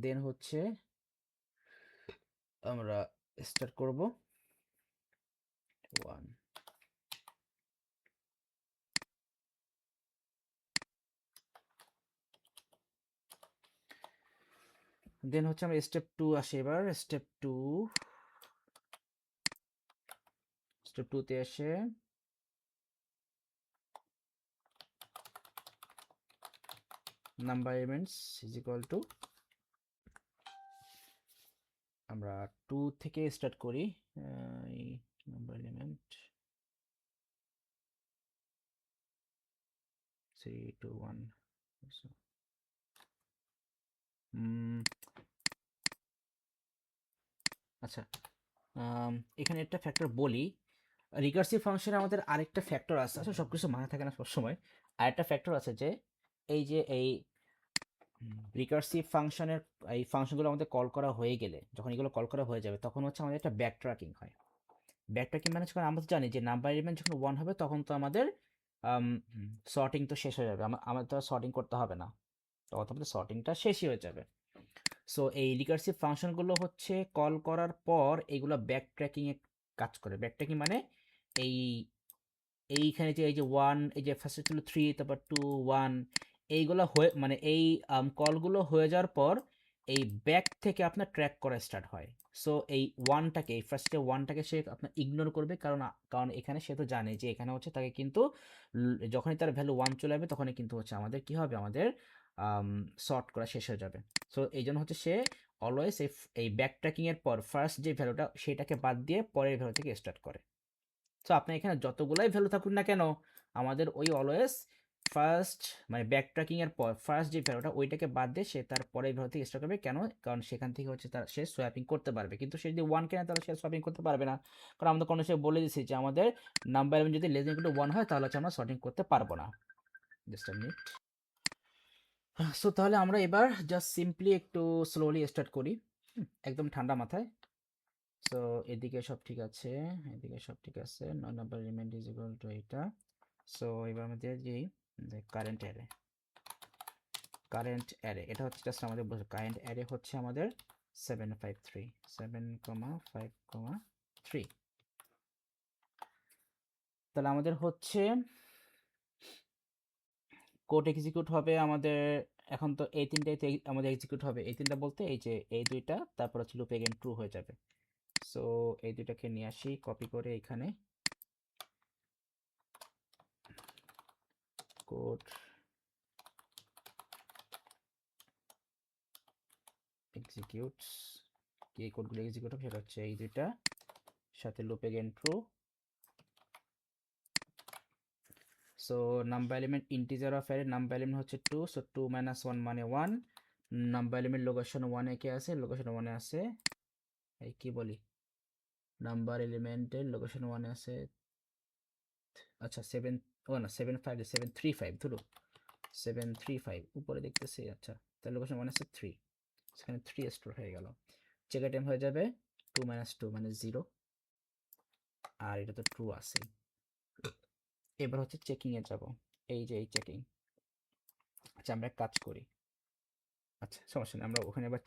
দেন হচ্ছে আমরা স্টার্ট করব 1, দেন হচ্ছে আমরা স্টেপ 2 আসি, এবার স্টেপ 2তে এসে number elements is equal two, আমরা 2 থেকে স্টার্ট করি, নাম্বার এলিমেন্ট 3, 2, 1। আচ্ছা, এখানে একটা ফ্যাক্টর বলি, রিকার্সিভ ফাংশনে আমাদের আরেকটা ফ্যাক্টর আছে, আসলে সব কিছু মাথায় থাকে না সবসময়, আরেকটা ফ্যাক্টর আছে যে এই রিকার্সিভ ফাংশনের এই ফাংশনগুলো আমাদের কল করা হয়ে গেলে, যখন এগুলো কল করা হয়ে যাবে তখন হচ্ছে আমাদের একটা ব্যাক ট্র্যাকিং হয়। ব্যাক ট্র্যাকিং মানে যখন আমরা তো জানি যে নাম্বার এলিমেন্ট যখন 1 হবে তখন তো আমাদের সর্টিং তো শেষ হয়ে যাবে, আমাদের তো সর্টিং করতে হবে না, তখন তো আমাদের সর্টিংটা শেষই হয়ে যাবে। সো এই রিকার্সিভ ফাংশনগুলো হচ্ছে কল করার পর এইগুলো ব্যাক ট্র্যাকিংয়ে কাজ করে। ব্যাক ট্র্যাকিং মানে এই এইখানে যে এই যে 1, এই যে ফার্স্টে ছিল 3, তারপর 2, 1, এইগুলো হয়ে মানে এই কলগুলো হয়ে যাওয়ার পর এই ব্যাক থেকে আপনার ট্র্যাক করা স্টার্ট হয়। সো এই ওয়ানটাকে, এই ফার্স্টে ওয়ানটাকে সে আপনার ইগনোর করবে, কারণ এখানে সে তো জানে যে এখানে হচ্ছে তাকে কিন্তু যখনই তার ভ্যালু 1 চলে যাবে তখনই কিন্তু হচ্ছে আমাদের কি হবে, আমাদের সর্ট করা শেষ হয়ে যাবে। সো এই জন্য হচ্ছে সে অলওয়েজ এই ব্যাক ট্র্যাকিংয়ের পর ফার্স্ট যে ভ্যালুটা সেটাকে বাদ দিয়ে পরের ভ্যালু থেকে স্টার্ট করে। সো আপনার এখানে যতগুলাই ভ্যালু থাকুক না কেন, আমাদের ওই অলওয়েজ ফার্স্ট মানে ব্যাক ট্র্যাকিং এর পর ফার্স্ট যে ভ্যালুটা ওইটাকে বাদ দিয়ে সে তার পরের ভ্যালু থেকে স্টার্ট করবে। কেন? কারণ সেখান থেকে হচ্ছে তার সে সোয়াপিং করতে পারবে, কিন্তু সে যদি 1 কেনে তাহলে সে সোয়াপিং করতে পারবে না, কারণ আমাদের কোনো সে বলে দিয়েছি যে আমাদের নাম্বার এলিমেন্ট যদি লেস দ্যান ইকুয়াল টু 1 হয় তাহলে হচ্ছে আমরা সর্টিং করতে পারবো না। Just a minute. সো তাহলে আমরা এবার জাস্ট সিম্পলি একটু স্লোলি স্টার্ট করি, একদম ঠান্ডা মাথায়। সো এদিকে সব ঠিক আছে, এদিকে সব ঠিক আছে, number element is equal two এটা। সো এবার আমাদের যে কারেন্ট অ্যারে, কারেন্ট অ্যারে এটা হচ্ছে জাস্ট আমাদের কারেন্ট অ্যারে হচ্ছে আমাদের 753 7,5,3। তাহলে আমাদের হচ্ছে কোড এক্সিকিউট হবে আমাদের এখন, তো এই তিনটাইতে আমাদের এক্সিকিউট হবে। এই তিনটা বলতে এই যে এই দুইটা, তারপর হচ্ছে লুপ এগেন ট্রু হয়ে যাবে। সো এই দুইটাকে নিয়ে আসি কপি করে এখানে, কোড এক্সিকিউটস, কি কোডগুলো এক্সিকিউট হবে সেটা হচ্ছে এই দুইটা, সাথে loop again true. So number element integer of array, number element হচ্ছে 2, সো 2 - 1 মানে 1। নাম্বার এলিমেন্ট লোকেশন 1 এ কে আছে? লোকেশন 1 এ আছে, এই কি বলি, নাম্বার এলিমেন্টের লোকেশন 1 এ আছে, আচ্ছা 7, ও না 735 ধরো 735 উপরে দেখতেছি। আচ্ছা তাহলে লোকেশন 1 আছে 3, সেখানে 3 স্টোর হয়ে গেল। চেক আইটেম হয়ে যাবে 2 - 2 মানে 0, আর এটা তো ট্রু আছে। এবার হচ্ছে চেকিং এ যাব, এই যে এই চেকিং। আচ্ছা আমরা এক কাজ করি, আচ্ছা সমস্যা নেই, আমরা ওখানে এবার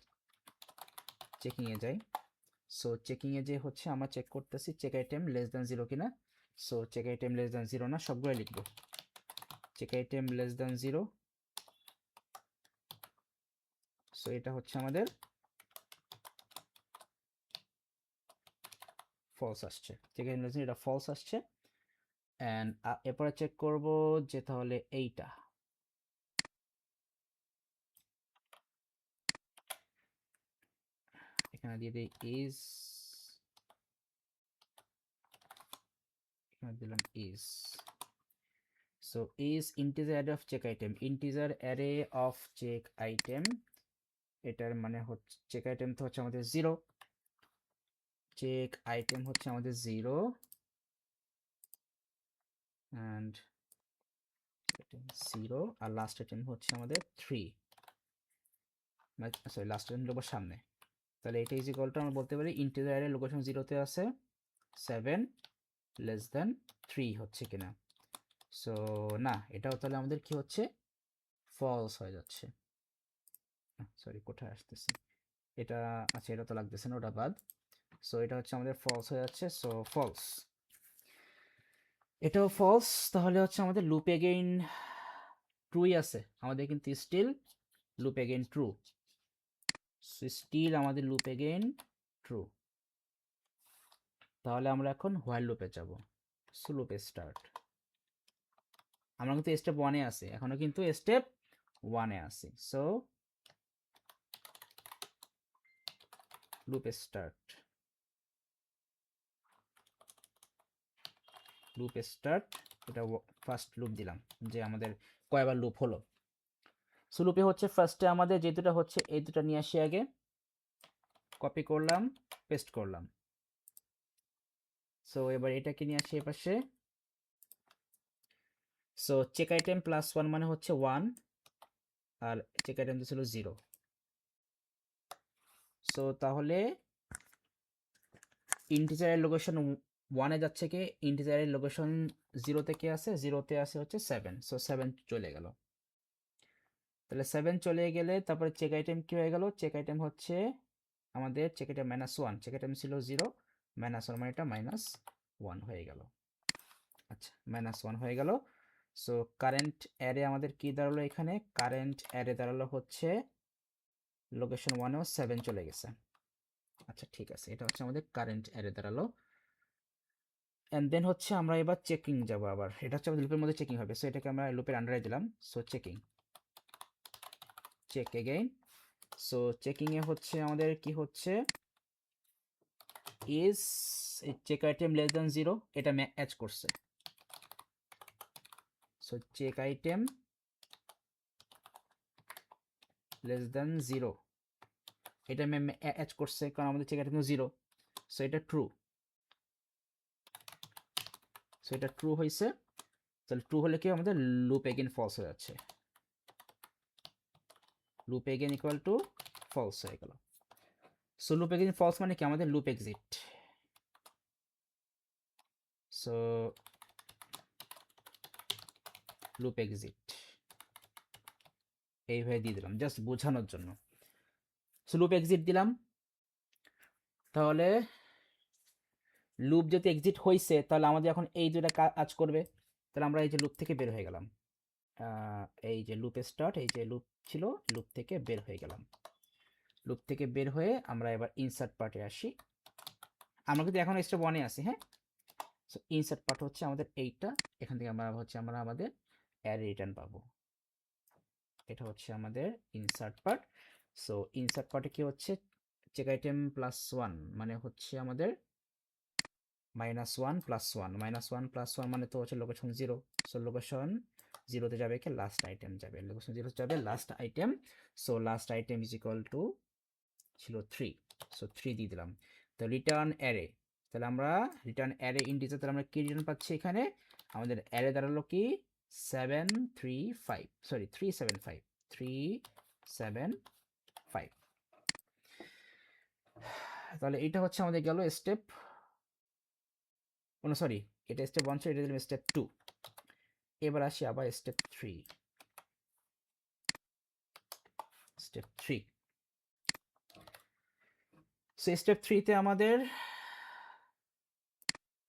চেকিং এ যাই। সো চেকিং এ যে হচ্ছে আমরা চেক করতেছি চেক আইটেম লেস দ্যান 0 কিনা। So check item less than 0 না, সবগুলো লিখবো check item less than 0। So এটা হচ্ছে আমাদের ফলস আসছে, চেক আইটেম লেস দ্যান, এটা ফলস আসছে। অ্যান্ড এরপরে চেক করব যে তাহলে এইটা, এখানে দিয়ে দিই ইজ, এখানে দিলাম is. So is integer array of check item, integer array of check item, এটার মানে হচ্ছে চেক আইটেম তো হচ্ছে আমাদের 0, চেক আইটেম হচ্ছে আমাদের 0 অ্যান্ড 0, আর লাস্ট আইটেম হচ্ছে আমাদের 3, সরি লাস্ট আইটেম দেবো সামনে। তাহলে এটা ইজ ইকুয়াল টু আমরা বলতে পারি ইন্টিজার অ্যারে লোকেশন 0-তে আছে 7 লেস দ্যান 3 হচ্ছে কিনা। সো না, এটাও তাহলে আমাদের কি হচ্ছে, ফলস হয়ে যাচ্ছে। সরি কোথায় আসতেছে এটা, আচ্ছা এটা তো লাগতেছে না, ওটা বাদ। সো এটা হচ্ছে আমাদের ফলস হয়ে যাচ্ছে, সো ফলস, এটাও ফলস। তাহলে হচ্ছে আমাদের লুপ এগেইন ট্রুই আছে, আমাদের কিন্তু still loop again true, still আমাদের লুপ এগেইন ট্রু। তাহলে আমরা এখন হোয়াইল লুপে যাব। সো লুপে স্টার্ট, আমরা কিন্তু স্টেপ 1 এ আছি, এখনো কিন্তু স্টেপ 1 এ আছি। সো লুপে স্টার্ট, লুপ স্টার্ট, এটা ফার্স্ট লুপ দিলাম যে আমাদের কয়বার লুপ হলো। সো লুপে হচ্ছে ফার্স্টে আমাদের যে দুটা হচ্ছে এই দুটা নিয়ে আসি আগে, কপি করলাম পেস্ট করলাম। সো এবার এটাকে নিয়ে আসি এপাশে। সো চেক আইটেম +1 মানে হচ্ছে 1, আর চেক আইটেম ছিল 0। সো তাহলে ইন্টিজারের লোকেশন 1 এ যাচ্ছে কি, ইন্টিজারের লোকেশন 0 থেকে আছে, 0-তে আছে হচ্ছে 7, সো 7 চলে গেল। তাহলে 7 চলে গেলে তারপরে চেক আইটেম কি হয়ে গেল, চেক আইটেম হচ্ছে আমাদের চেক আইটেম -1, চেক আইটেম ছিল 0, -1 মানে এটা -1 হয়ে গেল। আচ্ছা -1 হয়ে গেল। সো কারেন্ট অ্যারে আমাদের কি দাঁড়ালো, এখানে কারেন্ট অ্যারে দাঁড়ালো হচ্ছে লোকেশন 1এও 7 চলে গেছে। আচ্ছা ঠিক আছে, এটা হচ্ছে আমাদের কারেন্ট অ্যারে দাঁড়ালো। অ্যান্ড দেন হচ্ছে আমরা এবার চেকিং যাব, আবার এটা হচ্ছে আমাদের লুপের মধ্যে চেকিং হবে। সো এটাকে আমরা লুপের আন্ডারে দিলাম। So checking, check again. So checking এ হচ্ছে আমাদের কি হচ্ছে, is check item less than 0, এটা ম্যাচ করছে। So check item less than 0, এটা অ্যাচ করছে কারণ আমাদের চেক আইটেম 0, সো এটা ট্রু। সো এটা ট্রু হয়েছে, তাহলে ট্রু হলে কি আমাদের লুপ এগেন ফলস হয়ে যাচ্ছে, loop again equal to false হয়ে গেল। সো লুপ এগেন ফলস মানে কি আমাদের loop exit. So loop exit এইভাবে দিয়ে দিলাম জাস্ট বোঝানোর জন্য। সো লুপ এক্সিট দিলাম, তাহলে লুপ যদি এক্সিট হয়েছে তাহলে আমাদের এখন এই দুটা কাজ করবে। তাহলে আমরা এই যে লুপ থেকে বের হয়ে গেলাম, এই যে লুপ স্টার্ট, এই যে লুপ ছিল, লুপ থেকে বের হয়ে গেলাম। লুপ থেকে বের হয়ে আমরা এবার ইনসার্ট পার্টে আসি। আমরা কিন্তু এখন স্টেপ 1-এ আছি, হ্যাঁ। সো ইনসার্ট পার্ট হচ্ছে আমাদের এইটা, এখান থেকে আমরা আমাদের অ্যারে রিটার্ন পাবো। এটা হচ্ছে আমাদের ইনসার্ট পার্ট। সো ইনসার্ট পার্টে কি হচ্ছে, চেক আইটেম +1 মানে হচ্ছে আমাদের -1 +1, -1 +1 মানে তো হচ্ছে লোকেশন 0। সো লোকেশন 0-তে যাবে কি লাস্ট আইটেম যাবে, লোকেশন 0 যাবে last item. So last item is equal two ছিল 3, সো 3 দিয়ে দিলাম। তো রিটার্ন অ্যারে, তাহলে আমরা রিটার্ন অ্যারে ইন্টিজার, তাহলে আমরা কি রিটার্ন পাচ্ছি এখানে, আমাদের অ্যারে দাঁড়ালো কি 735, সরি 375, 375। তাহলে এটা হচ্ছে আমাদের গেল স্টেপ, সরি এটা স্টেপ 1 ছিল, এটা দিলাম স্টেপ 2। এবার আসি আবার স্টেপ 3, স্টেপ 3। সো স্টেপ 3-তে আমাদের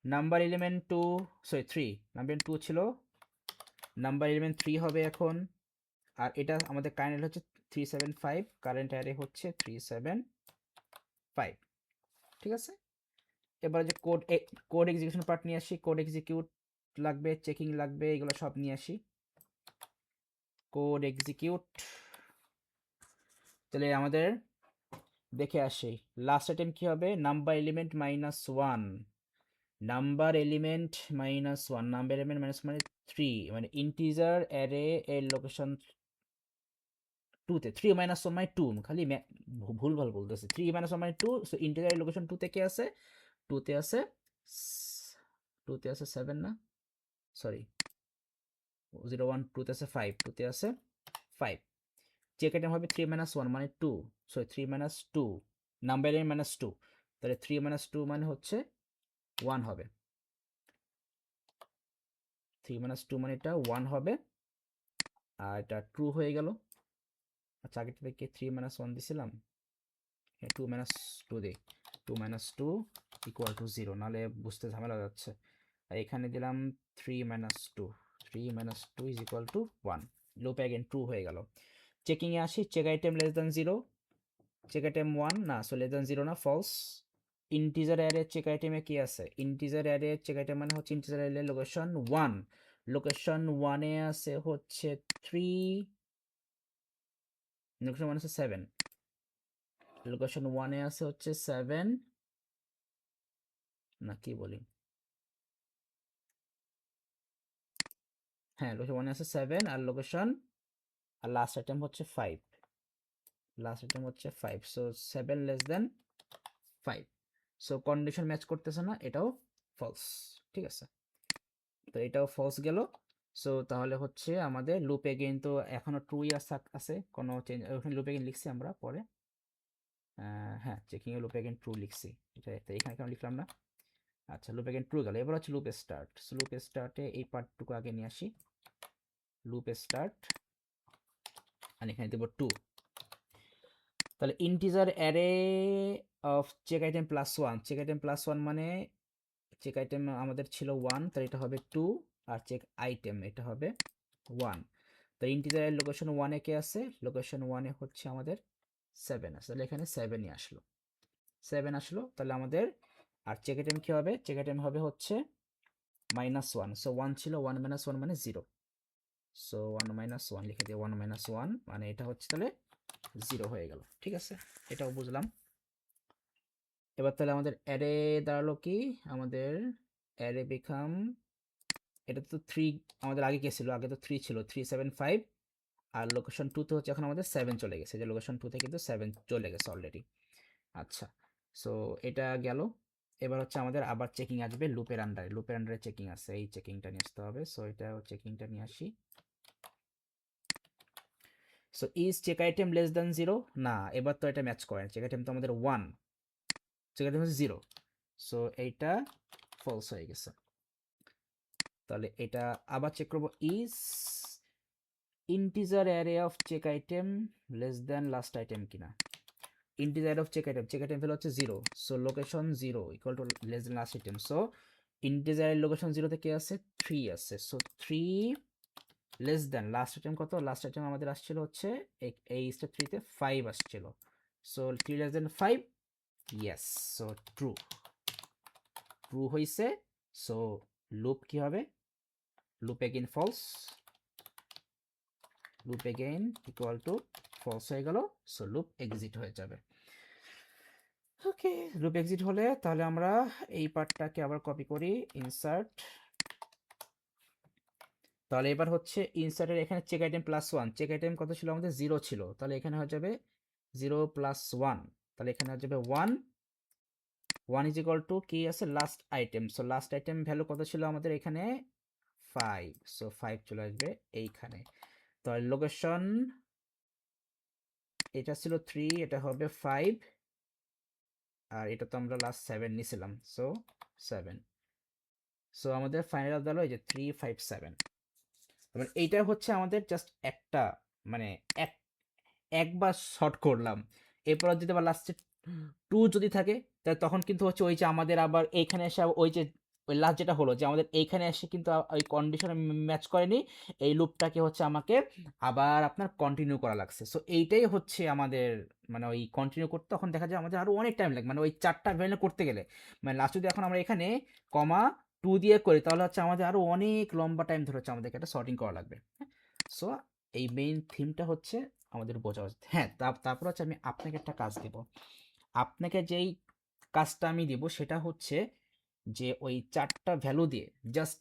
নাম্বার এলিমেন্ট 2, সরি 3, নাম্বার 2 ছিল, নাম্বার এলিমেন্ট 3 হবে এখন। আর এটা আমাদের কারেন্ট হচ্ছে 375, কারেন্ট অ্যারে হচ্ছে 375, ঠিক আছে। এবার যে কোড এক্সিকিউশন পার্ট নিয়ে আসি, কোড এক্সিকিউট লাগবে, চেকিং লাগবে, এগুলো সব নিয়ে আসি। কোড এক্সিকিউট, তাহলে আমাদের দেখে আসি লাস্ট আইটেম কি হবে, number element -1, number element -1, number element মানে 3, মানে ইন্টিজার অ্যারে এর লোকেশন 2-তে, 3 - 1 মানে 2, খালি ভুলভাল বলতেছি, 3 - 1 মানে 2। সো ইন্টিজার লোকেশন 2 তে কি আছে, 2-তে আছে 2-তে আছে 7 না, সরি 0 1, 2-তে আছে 5, 2-তে আছে 5। চেক আইটেম হবে 3 - 1 মানে 2, সরি 3 - 2, নাম্বার এলিমেন্ট -2, তাহলে 3 - 2 মানে হচ্ছে 1 হবে, 3 - 2 মানে এটা 1 হবে, আর এটা ট্রু হয়ে গেল। আচ্ছা আগেরটা থেকে 3 - 1 দিছিলাম, 2 - 2 দিই, 2 - 2 = 0, নাহলে বুঝতে ঝামেলা যাচ্ছে। আর এখানে দিলাম 3 - 2, 3 - 2 = 1, লুপ অ্যাগেন ট্রু হয়ে গেল। চেকিংয়ে আসি, চেক আইটেম <0, চেক আইটেম 1 না, সো <0 না, ফলস। ইন্টিজার অ্যারে চেক আইটেমে কি আছে, ইন্টিজার অ্যারে চেক আইটেম মানে হচ্ছে ইন্টিজার অ্যারে লোকেশন 1, লোকেশন 1-এ আছে হচ্ছে 3, লোকেশন 1 আছে 7, লোকেশন 1-এ আছে হচ্ছে 7, না কি বলি, হ্যাঁ লোকেশন 1-এ আছে 7, আর লোকেশন, আর লাস্ট আইটেম হচ্ছে 5, লাস্ট আইটেম হচ্ছে 5, সো 7 <5। সো কন্ডিশন ম্যাচ করতেছে না, এটাও ফলস, ঠিক আছে। তো এটাও ফলস গেল। সো তাহলে হচ্ছে আমাদের লুপ এগেইন তো এখনো ট্রুই আছে, কোনো চেঞ্জ, ওখানে লুপ এগেইন লিখছি আমরা পরে, হ্যাঁ চেকিং এ লুপ এগেইন ট্রু লিখছি, এটা তো এখানে কেন লিখলাম না। আচ্ছা লুপ এগেইন ট্রু গেল, এবার হচ্ছে লুপ স্টার্ট। সো লুপ স্টার্টে এই পার্টটুকু আগে নিয়ে আসি, লুপ স্টার্ট, আর এখানে দেবো 2। তাহলে integer array of check item +1, check item +1 মানে চেক আইটেম আমাদের ছিল 1, তাহলে এটা হবে 2, আর চেক আইটেম এটা হবে 1। তো ইন্টিজারের লোকেশন 1-এ কে আছে, লোকেশন 1-এ হচ্ছে আমাদের 7 আছে, তাহলে এখানে 7-ই আসলো, 7 আসলো, তাহলে আমাদের আর চেক আইটেম কি হবে, চেক আইটেম হবে হচ্ছে -1, সো 1 ছিল, 1 - 1 মানে 0, সো 1 - 1 লিখে দিই, 1 - 1 মানে এটা হচ্ছে তাহলে 0 হয়ে গেল, ঠিক আছে, এটাও বুঝলাম। এবার তাহলে আমাদের অ্যারে দাঁড়ালো কি, আমাদের অ্যারে বিকাম, এটা তো 3, আমাদের আগে কে ছিল, আগে তো 3 ছিল, 375, আর লোকেশন 2 তে হচ্ছে এখন আমাদের 7 চলে গেছে, যে লোকেশন 2 তে কিন্তু 7 চলে গেছে অলরেডি। আচ্ছা, সো এটা গেল। এবার হচ্ছে আমাদের আবার চেকিং আসবে লুপের আন্ডারে চেকিং আছে, এই চেকিংটা নিয়ে আসতে হবে। সো এটা চেকিংটা নিয়ে আসি। So is check item less than 0, না এবার তো এটা ম্যাচ করে না, চেক আইটেম তো আমাদের 1, চেক আইটেম হচ্ছে 0, সো এইটা ফলস হয়ে গেছে। তাহলে এটা আবার চেক করব, is integer array of check item less than last item কিনা। Integer of check item value হচ্ছে 0, so location 0 equal to less than last item. So ইন্টিজারের লোকেশন 0 তে কি আছে, 3 আছে, so 3 less than last item কত, last item আমাদের আসছিল হচ্ছে এই স্টেপ 3 তে 5 আসছিল, so 3 less than 5, yes, so true হইছে। সো লুপ কি হবে, loop again false, loop again equal to false হয়ে গেল, সো লুপ এক্সিট হয়ে যাবে। ওকে, লুপ এক্সিট হলে তাহলে আমরা এই পার্টটাকে আবার কপি করি, ইনসার্ট। তাহলে এবার হচ্ছে ইনসার্টের এখানে check item plus 1, check item কত ছিল আমাদের, 0 ছিল, তাহলে এখানে হয়ে যাবে 0 প্লাস 1, তাহলে এখানে হয়ে যাবে 1, 1 ইজ ইকুয়াল টু কি আছে, last item, so last item value কত ছিল আমাদের এখানে 5, সো 5 চলে আসবে এইখানে। তাহলে লোকেশন এটা ছিল 3, এটা হবে 5, আর এটা তো আমরা লাস্ট 7 নিছিলাম, সো 7, সো আমাদের ফাইনাল দাঁড়ালো এই যে 357। মানে এইটা হচ্ছে আমাদের জাস্ট একটা, মানে এক একবার শর্ট করলাম, এরপর যদি আবার লাস্টে 2 যদি থাকে, তাহলে তখন কিন্তু হচ্ছে ওই যে আমাদের আবার এইখানে এসে ওই যে ওই লাস্ট যেটা হলো যে আমাদের এইখানে এসে কিন্তু ওই কন্ডিশনে ম্যাচ করেনি, এই লুপটাকে হচ্ছে আমাকে আবার আপনার কন্টিনিউ করা লাগছে। সো এইটাই হচ্ছে আমাদের, মানে ওই কন্টিনিউ করতে তখন দেখা যায় আমাদের আরও অনেক টাইম লাগে, মানে ওই 4টা ভ্যালু করতে গেলে, মানে লাস্ট যদি এখন আমরা এখানে কমা 2 দিয়ে করি তাহলে হচ্ছে আমাদের আরও অনেক লম্বা টাইম ধরে হচ্ছে আমাদেরকে এটা সর্টিং করা লাগবে। সো এই মেইন থিমটা হচ্ছে আমাদের বোঝা উচিত। হ্যাঁ, তারপর হচ্ছে আমি আপনাকে একটা কাজ দিব, আপনাকে যেই কাজটা আমি দিব সেটা হচ্ছে যে ওই 4টা ভ্যালু দিয়ে জাস্ট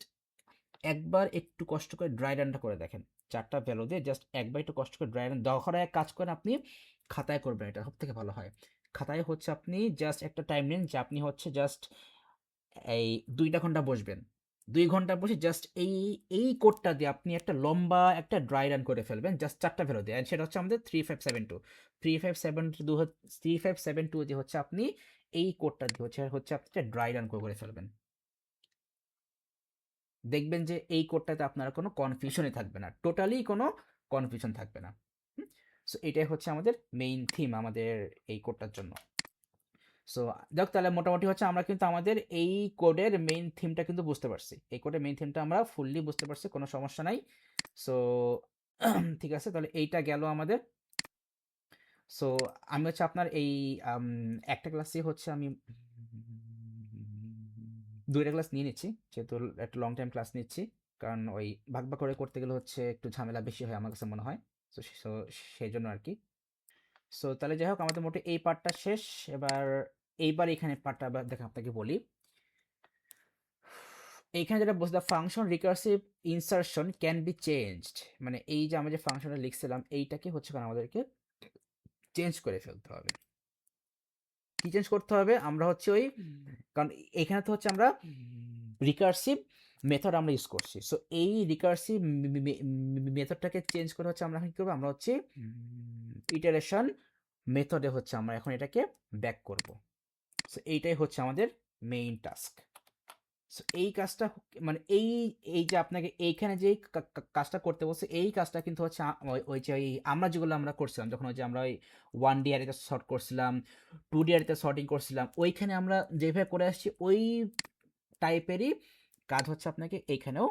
একবার একটু কষ্ট করে ড্রাই রানটা করে দেখেন, 4টা ভ্যালু দিয়ে জাস্ট একবার একটু কষ্ট করে ড্রাই রান দেওয়ার এক কাজ করেন, আপনি খাতায় করবেন, এটা সব থেকে ভালো হয়। খাতায় হচ্ছে আপনি জাস্ট একটা টাইম নিন, যে আপনি হচ্ছে জাস্ট এই 2টা ঘন্টা বসবেন, 2 ঘন্টা বসে জাস্ট এই এই কোডটা দিয়ে আপনি একটা লম্বা একটা ড্রাই রান করে ফেলবেন, জাস্ট 4টা ভ্যালু দিয়ে, and সেটা হচ্ছে আমাদের 3572, 3572 দিয়ে হচ্ছে আপনি এই কোডটা দিয়ে হচ্ছে আপনি একটা ড্রাই রান করে ফেলবেন। দেখবেন যে এই কোডটাতে আপনার কোনো কনফিউশনই থাকবে না, টোটালি কোনো কনফিউশন থাকবে না। সো এটাই হচ্ছে আমাদের মেইন থিম আমাদের এই কোডটার জন্য। সো দেখ, তাহলে মোটামুটি হচ্ছে আমরা কিন্তু আমাদের এই কোডের মেইন থিমটা কিন্তু বুঝতে পারছি, এই কোডের মেইন থিমটা আমরা ফুললি বুঝতে পারছি, কোনো সমস্যা নাই। সো ঠিক আছে, তাহলে এইটা গেল আমাদের। সো আমি হচ্ছে আপনার এই একটা ক্লাসে হচ্ছে আমি 2টা ক্লাস নিয়ে নিচ্ছি, যেহেতু একটা লং টাইম ক্লাস নিচ্ছি, কারণ ওই ভাগ ভাগ করে করতে গেলে হচ্ছে একটু ঝামেলা বেশি হয় আমার কাছে মনে হয়। তো সেই জন্য আর কি। সো তাহলে যাই হোক, আমাদের মোটে এই পার্টটা শেষ। এবার এইবার এখানে পার্টটা আবার দেখে আপনাকে বলি, এইখানে যেটা বলছি, the function recursive insertion can be changed, মানে এই যে আমরা যে ফাংশনটা লিখছিলাম এইটাকে হচ্ছে কারণ আমাদেরকে চেঞ্জ করে ফেলতে হবে। কি চেঞ্জ করতে হবে, আমরা হচ্ছে ওই, কারণ এখানে তো হচ্ছে আমরা রিকার্সিভ মেথড আমরা ইউজ করছি, সো এই রিকার্সিভ মেথডটাকে চেঞ্জ করে হচ্ছে আমরা এখন কি করবো, আমরা হচ্ছে ইটারেশন মেথডে হচ্ছে আমরা এখন এটাকে ব্যাক করব। সো এইটাই হচ্ছে আমাদের মেইন টাস্ক। সো এই কাজটা মানে এই এই যে আপনাকে এইখানে যে কাজটা করতে বলছে, এই কাজটা কিন্তু হচ্ছে ওই যে ওই আমরা যেগুলো আমরা করছিলাম যখন ওই যে আমরা ওই 1D অ্যারেতে সর্ট করছিলাম, 2D অ্যারেতে সর্টিং করছিলাম, ওইখানে আমরা যেভাবে করে আসছি ওই টাইপেরই কাজ হচ্ছে আপনাকে এইখানেও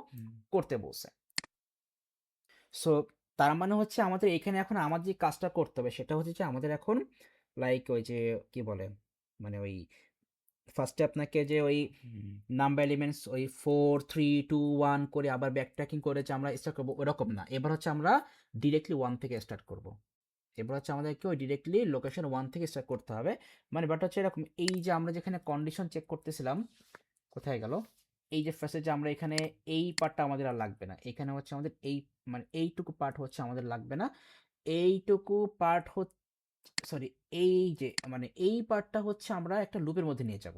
করতে বলছে। সো তার মানে হচ্ছে আমাদের এখানে এখন আমাদের যে কাজটা করতে হবে সেটা হচ্ছে যে আমাদের এখন লাইক ওই যে কি বলে, মানে ওই ফার্স্টে আপনাকে যে ওই নাম্বার এলিমেন্টস ওই 4 3 2 1 করে আবার ব্যাক ট্র্যাকিং করে যে আমরা স্টার্ট করবো ওরকম না, এবার হচ্ছে আমরা ডিরেক্টলি 1 থেকে স্টার্ট করব। এবার হচ্ছে আমাদেরকে ওই ডিরেক্টলি লোকেশন 1 থেকে স্টার্ট করতে হবে। মানে বাট হচ্ছে এরকম, এই যে আমরা যেখানে কন্ডিশন চেক করতেছিলাম, কোথায় গেল, এই যে ফার্স্টে যে আমরা এখানে এই পার্টটা আমাদের আর লাগবে না, এখানে হচ্ছে আমাদের এই মানে এইটুকু পার্ট হচ্ছে আমাদের লাগবে না, এইটুকু পার্ট হচ্ছে সরি, এই যে মানে এই পার্টটা হচ্ছে আমরা একটা লুপের মধ্যে নিয়ে যাব,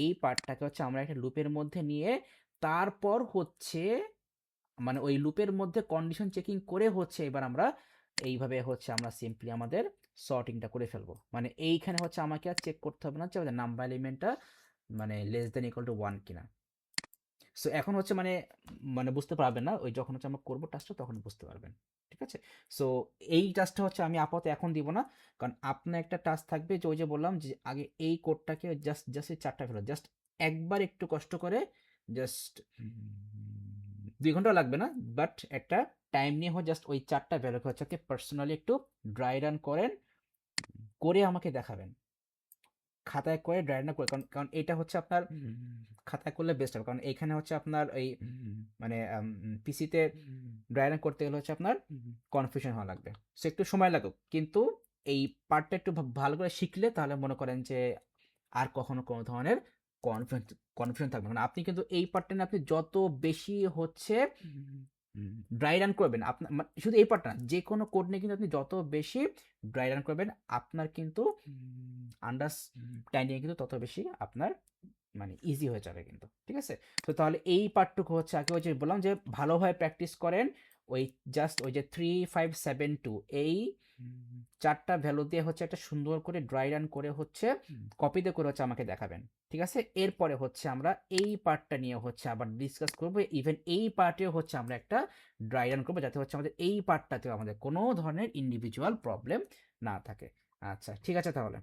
এই পার্টটাকে হচ্ছে আমরা একটা লুপের মধ্যে নিয়ে তারপর হচ্ছে মানে ওই লুপের মধ্যে কন্ডিশন চেকিং করে হচ্ছে এবার আমরা এইভাবে হচ্ছে আমরা সিম্পলি আমাদের সর্টিংটা করে ফেলবো। মানে এইখানে হচ্ছে আমাকে আর চেক করতে হবে না যে আমাদের নাম্বার এলিমেন্টটা মানে লেস দেন ইকুয়াল টু 1 কিনা। সো এখন হচ্ছে মানে মানে বুঝতে পারবেন না, ওই যখন হচ্ছে আমরা করবো টাস্কটা তখন বুঝতে পারবেন। ঠিক আছে, সো এই টাস্কটা হচ্ছে আমি আপাতত এখন দিব না, কারণ আপনার একটা টাস্ক থাকবে যে ওই যে বললাম যে আগে এই কোডটাকে জাস্ট জাস্ট এই চারটা ফেলো, জাস্ট একবার একটু কষ্ট করে জাস্ট 2 ঘন্টা লাগবে না, বাট একটা টাইম নিয়ে হয় জাস্ট ওই চারটা ভ্যালুকে হচ্ছে পার্সোনালি একটু ড্রাই রান করেন, করে আমাকে দেখাবেন। খাতায় করে ড্রাই না করে, কারণ কারণ এটা হচ্ছে আপনার খাতায় করলে বেস্ট হবে, কারণ এইখানে হচ্ছে আপনার এই মানে পিসিতে ড্রাই রান করতে গেলে হচ্ছে আপনার কনফিউশন হওয়া লাগবে, সে একটু সময় লাগুক, কিন্তু এই পার্টটা একটু ভালো করে শিখলে তাহলে মনে করেন যে আর কখনো কোনো ধরনের কনফিউশন কনফিউশন থাকবে না। মানে আপনি কিন্তু এই পার্টটা নিয়ে আপনি যত বেশি হচ্ছে ড্রাই রান করবেন আপনার শুধু এই পার্টটা না, যে কোনো কোড নিয়ে কিন্তু আপনি যত বেশি ড্রাই রান করবেন আপনার কিন্তু আন্ডারস্ট্যান্ডিং কিন্তু তত বেশি আপনার মানে ইজি হয়ে যাবে কিন্তু। ঠিক আছে, তো তাহলে এই পার্টটুকু হচ্ছে আগে ওই যে বললাম যে ভালোভাবে প্র্যাকটিস করেন, ওই জাস্ট ওই যে 3572 এই চারটা ভ্যালু দিয়ে হচ্ছে একটা সুন্দর করে ড্রাই রান করে হচ্ছে কপিতে করে হচ্ছে আমাকে দেখাবেন। ঠিক আছে, এরপরে হচ্ছে আমরা এই পার্টটা নিয়ে হচ্ছে আবার ডিসকাস করবো, ইভেন এই পার্টেও হচ্ছে আমরা একটা ড্রাই রান করবো যাতে হচ্ছে আমাদের এই পার্টটাতেও আমাদের কোনো ধরনের ইন্ডিভিজুয়াল প্রবলেম না থাকে। আচ্ছা ঠিক আছে তাহলে।